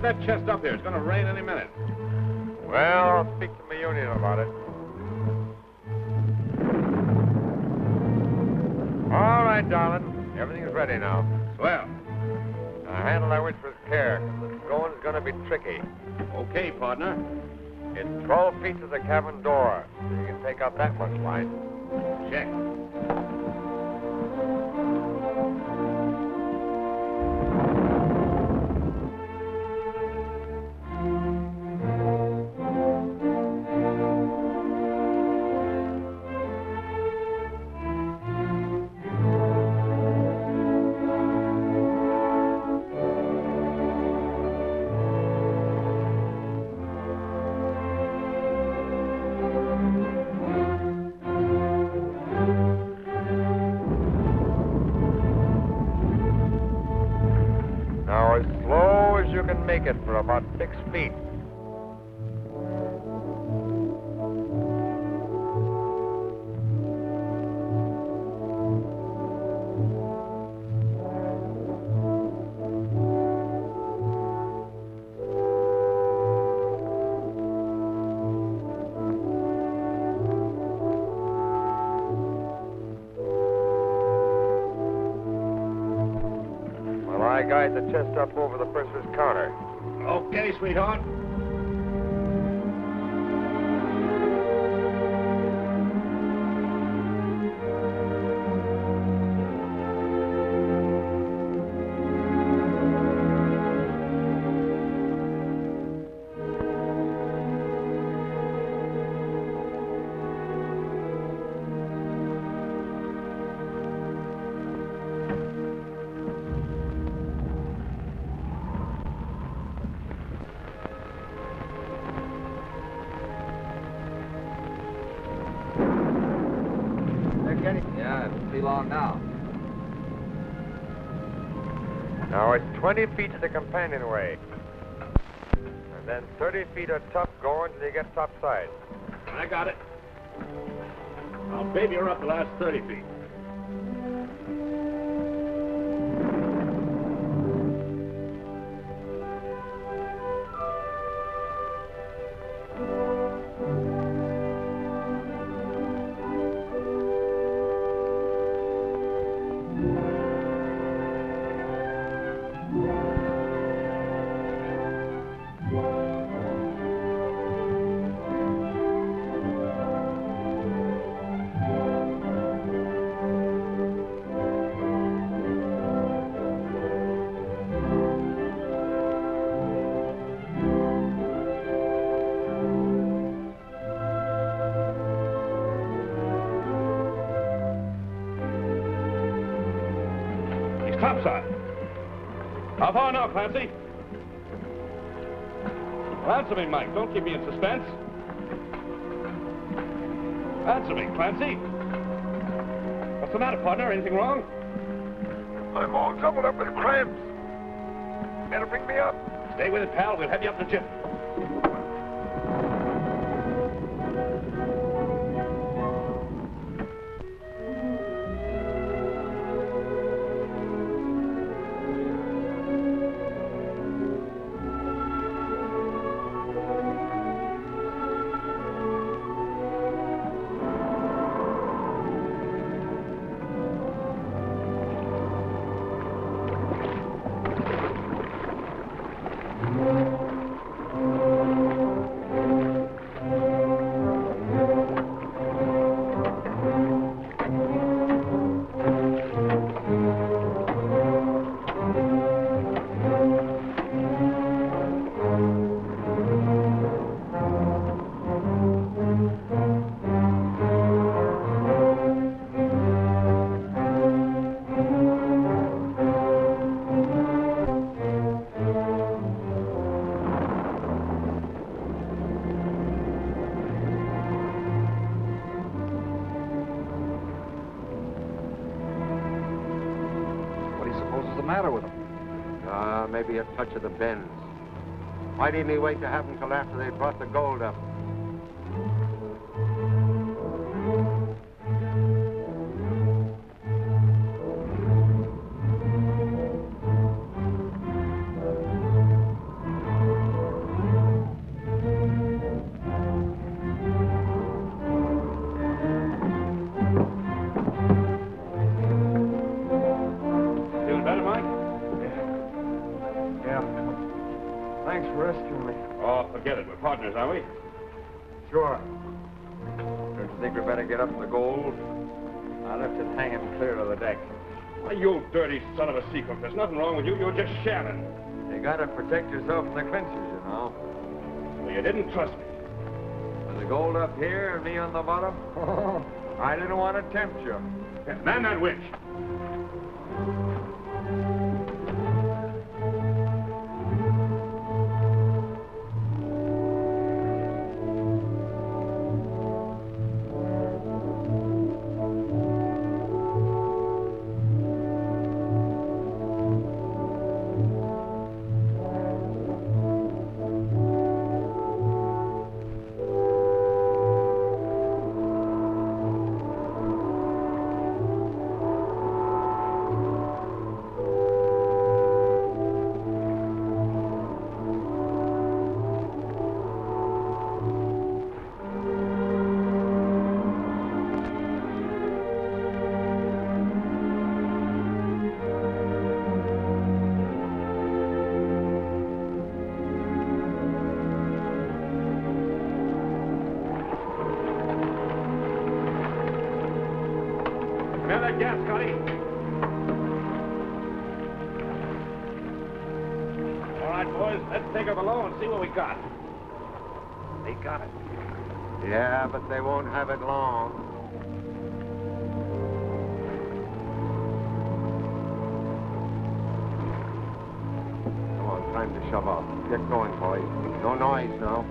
that chest up here. It's going to rain any minute.
Well, I'll speak to my union about it. All right, darling. Everything's ready now.
Swell.
Now, handle that winch with care, because the going's going to be tricky.
Okay, partner.
It's 12 feet to the cabin door, so you can take out that much line.
Check.
Now, as slow as you can make it for about 6 feet. While I guide the chest up over the purser's counter.
Okay, sweetheart.
Yeah, it won't be long now.
Now, it's 20 feet to the companionway. And then 30 feet of tough going till you get topside.
I got it. I'll baby her up the last 30 feet. Topside. How far now, Clancy? Well, answer me, Mike. Don't keep me in suspense. Answer me, Clancy. What's the matter, partner? Anything wrong?
I'm all doubled up with cramps. Better bring me up.
Stay with it, pal. We'll have you up the jib.
Maybe a touch of the bends. Why didn't he wait to have them till after they brought the gold up?
partners, are we?
Sure. Don't you think we better get up the gold? I left it hanging clear of the deck.
Why, you dirty son of a sea cook. There's nothing wrong with you. You're just shamming.
You gotta protect yourself from the clinchers, you know.
Well, you didn't trust me.
With the gold up here and me on the bottom? I didn't want to tempt you.
Yeah, man that winch. Gas, Scotty. All right, boys, let's take her below and see what we got. They got it.
Yeah, but they won't have it long. Come on, time to shove off. Get going, boys. No noise now.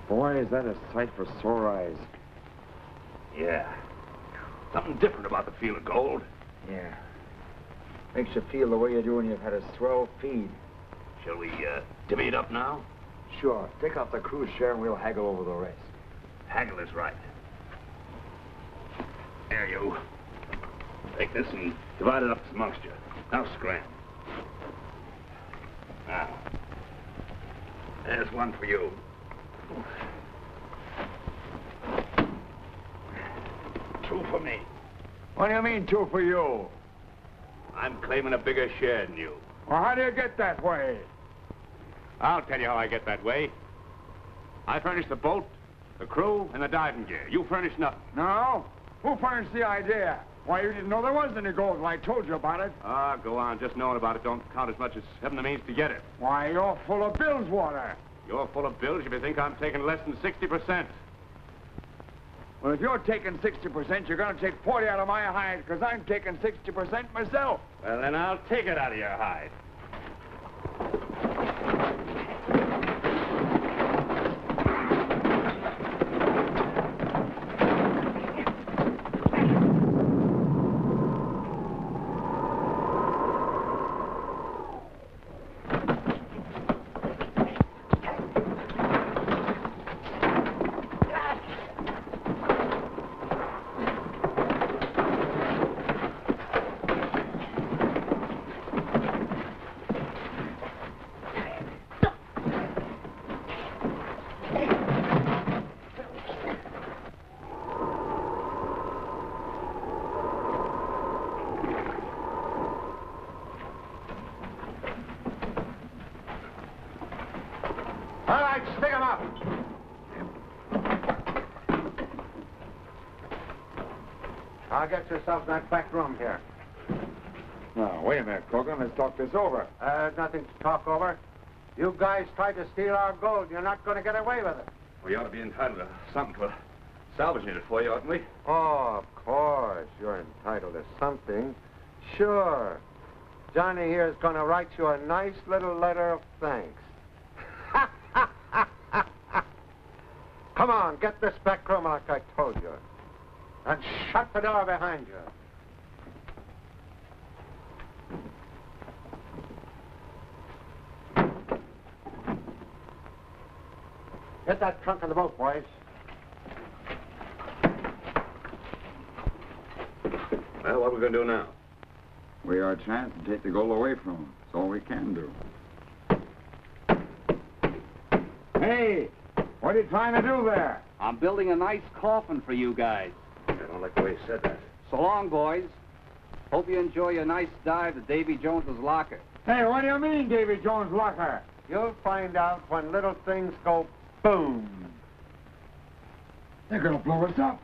Boy, is that a sight for sore eyes.
Yeah. Something different about the feel of gold.
Yeah. Makes you feel the way you do when you've had a swell feed.
Shall we, divvy it up now?
Sure. Take off the cruise share and we'll haggle over the rest.
Haggle is right. There, you. Take this and divide it up amongst you. Now scram. Now. There's one for you. Two for me.
What do you mean, two for you?
I'm claiming a bigger share than you.
Well, how do you get that way?
I'll tell you how I get that way. I furnish the boat, the crew, and the diving gear. You furnish nothing.
No? Who furnished the idea? Why, you didn't know there was any gold when I told you about it.
Ah, go on. Just knowing about it don't count as much as having the means to get it.
Why, you're full of bills, Water.
You're full of bills if you think I'm taking less than 60%.
Well, if you're taking 60%, you're going to take 40 out of my hide, because I'm taking 60% myself.
Well, then I'll take it out of your hide.
All right, stick 'em up. I'll get yourself in that back room here.
Now, wait a minute, Cogan. Let's talk this over.
Nothing to talk over. You guys tried to steal our gold. You're not going to get away with it.
We ought to be entitled to something for salvaging it for you, oughtn't we?
Oh, of course. You're entitled to something. Sure. Johnny here is going to write you a nice little letter of thanks. Come on, get this back room like I told you. And shut the door behind you. Get that trunk in the boat, boys.
Well, what are we going to do now?
We are a chance to take the gold away from them. That's all we can do. Hey, what are you trying to do there?
I'm building a nice coffin for you guys.
I don't like the way you said that.
So long, boys. Hope you enjoy your nice dive to Davy Jones's locker.
Hey, what do you mean, Davy Jones' locker? You'll find out when little things go boom.
They're gonna blow us up.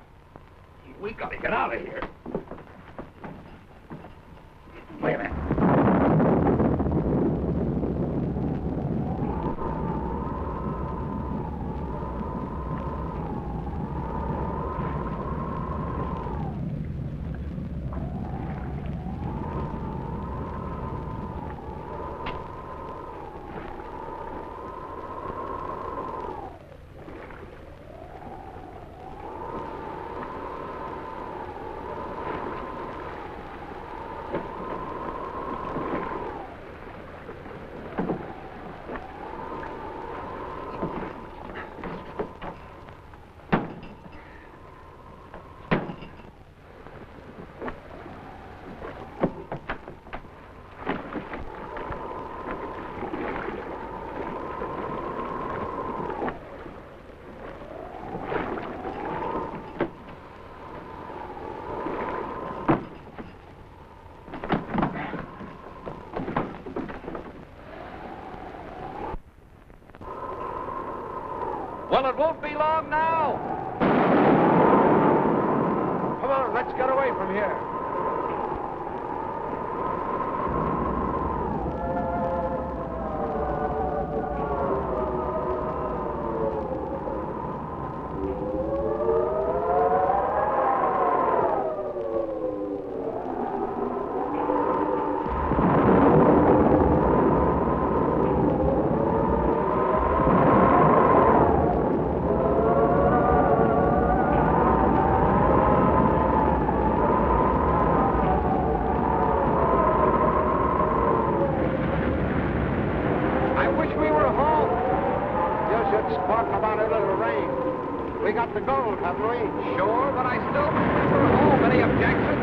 We gotta get out of here.
Wait a minute.
Well, it won't be long now.
Come on, let's get away from here. Squawk about a little rain. We got the gold, haven't we?
Sure, but I still think we're home. Any objections?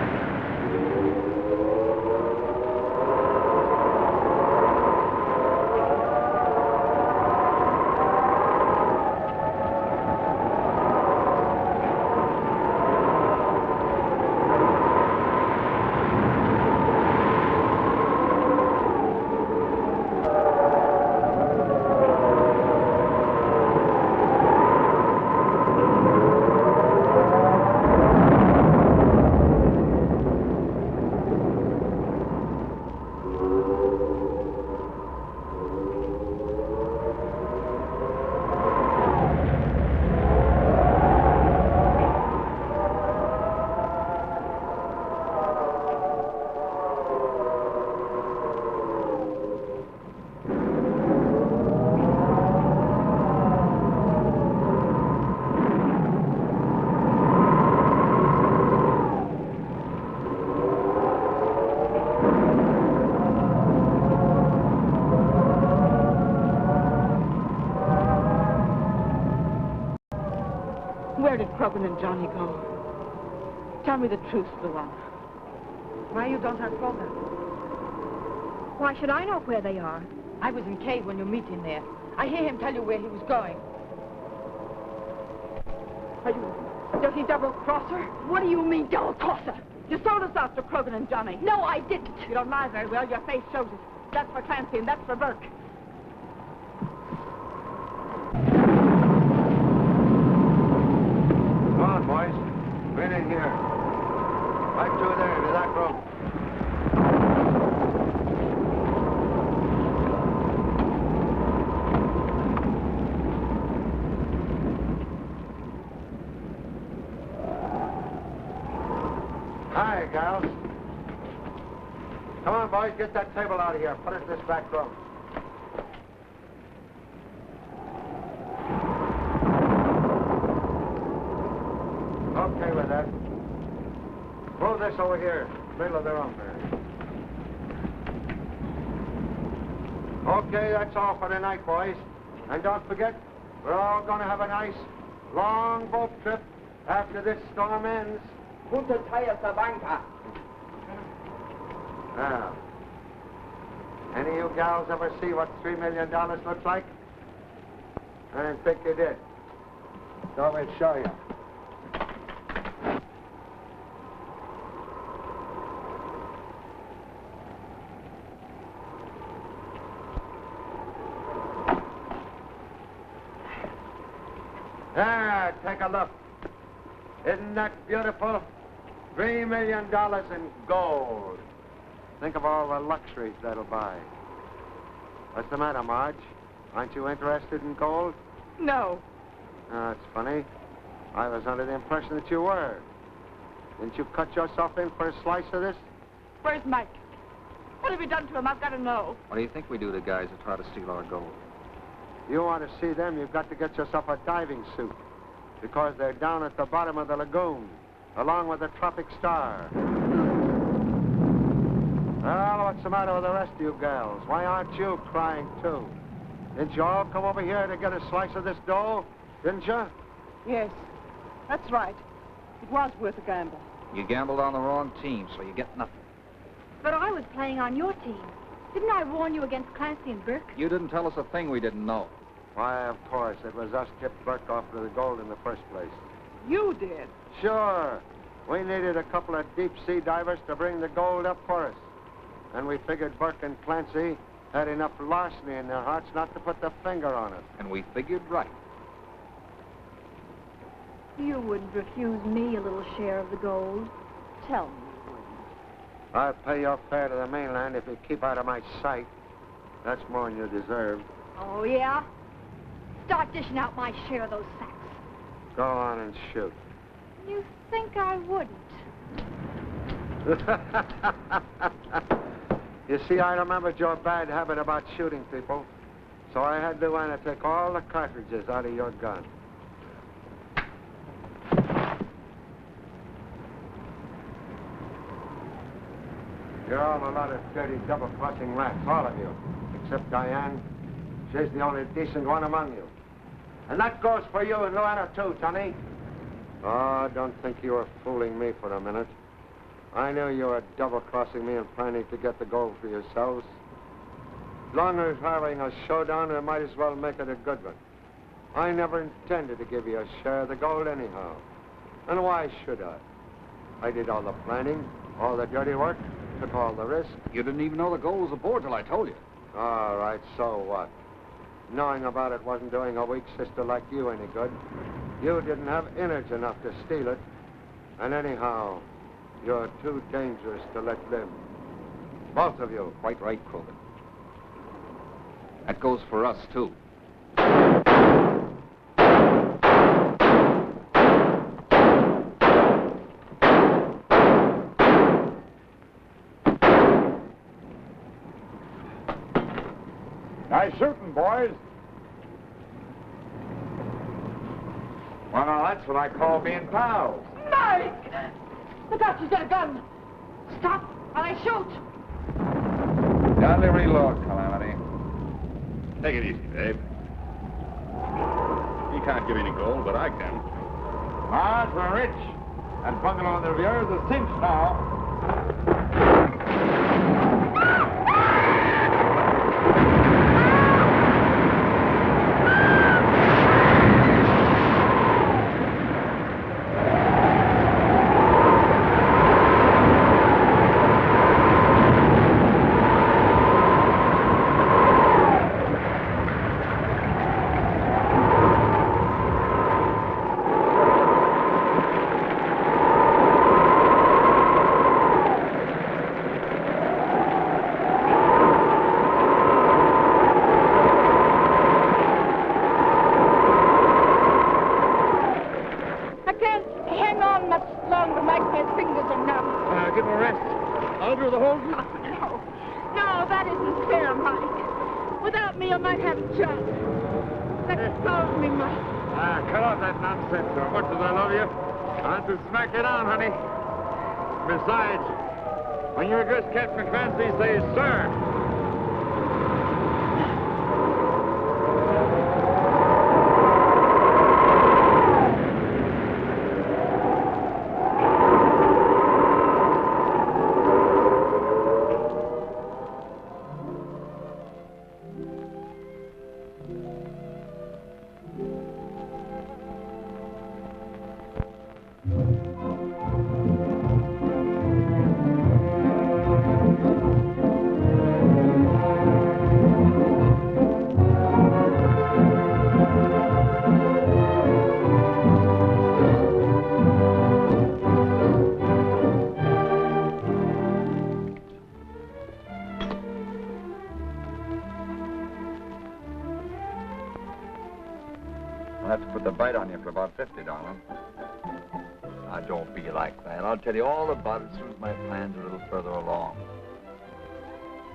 Where did Croghan and Johnny go? Tell me the truth, Luan. Why you don't have Croghan?
Why should I know where they are?
I was in cave when you meet him there. I hear him tell you where he was going. Are you dirty double-crosser?
What do you mean, double-crosser?
You sold us out to Croghan and Johnny.
No, I didn't.
You don't lie very well. Your face shows it. That's for Clancy and that's for Burke.
Come on, boys. Right in here. Right through there to that room. Hi, gals. Come on, boys, get that table out of here. Put it in this back room. Okay with that. Move this over here, middle of the room there. Okay, that's all for tonight, boys. And don't forget, we're all going to have a nice, long boat trip after this storm ends. Now, any of you gals ever see what $3 million looks like? I didn't think you did. So we'll show you. There, take a look. Isn't that beautiful? $3 million in gold. Think of all the luxuries that'll buy. What's the matter, Marge? Aren't you interested in gold?
No.
Oh, that's funny. I was under the impression that you were. Didn't you cut yourself in for a slice of this?
Where's Mike? What have you done to him? I've got to know.
What do you think we do to guys who try to steal our gold?
You want to see them, you've got to get yourself a diving suit. Because they're down at the bottom of the lagoon, along with the Tropic Star. Well, what's the matter with the rest of you gals? Why aren't you crying, too? Didn't you all come over here to get a slice of this dough? Didn't you?
Yes, that's right. It was worth a gamble.
You gambled on the wrong team, so you get nothing.
But I was playing on your team. Didn't I warn you against Clancy and Burke?
You didn't tell us a thing we didn't know.
Why, of course. It was us tipped Burke off to the gold in the first place.
You did?
Sure. We needed a couple of deep-sea divers to bring the gold up for us. And we figured Burke and Clancy had enough larceny in their hearts not to put their finger on it.
And we figured right.
You wouldn't refuse me a little share of the gold. Tell me you wouldn't.
I'll pay your fare to the mainland if you keep out of my sight. That's more than you deserve.
Oh, yeah? Start dishing out my share of those sacks.
Go on and shoot.
You think I wouldn't?
You see, I remembered your bad habit about shooting people, so I had Luana take all the cartridges out of your gun. You're all a lot of dirty, double-crossing rats, all of you, except Diane. She's the only decent one among you. And that goes for you and Luana, too, Tommy. Oh, don't think you were fooling me for a minute. I knew you were double-crossing me and planning to get the gold for yourselves. As long as we're having a showdown, we might as well make it a good one. I never intended to give you a share of the gold anyhow. And why should I? I did all the planning, all the dirty work, took all the risk.
You didn't even know the gold was aboard till I told you.
All right, so what? Knowing about it wasn't doing a weak sister like you any good. You didn't have innards enough to steal it. And anyhow, you're too dangerous to let live. Both of you.
Quite right, Krogan. That goes for us, too.
Nice shooting, boys. Well, now, that's what I call being pals.
Mike! Look out, she's got a gun. Stop, while I shoot.
Godly reload, Calamity. Take it easy, babe. You can't give any gold, but I can.
Marge, we're rich. That bungalow in the rear is a cinch now. Besides, when you address Captain Clancy, say, sir.
have to put the bite on you for about 50, darling.
Now, don't be like that. I'll tell you all about it as soon as my plan's a little further along.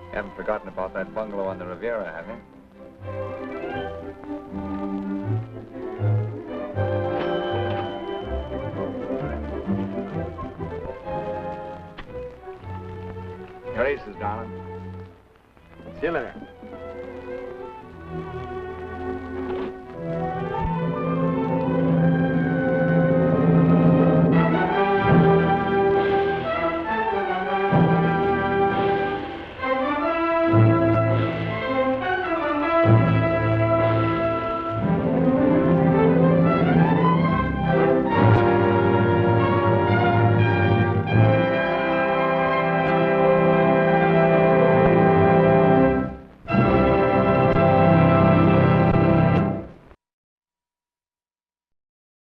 You haven't forgotten about that bungalow on the Riviera, have you? Your aces, darling.
See you later.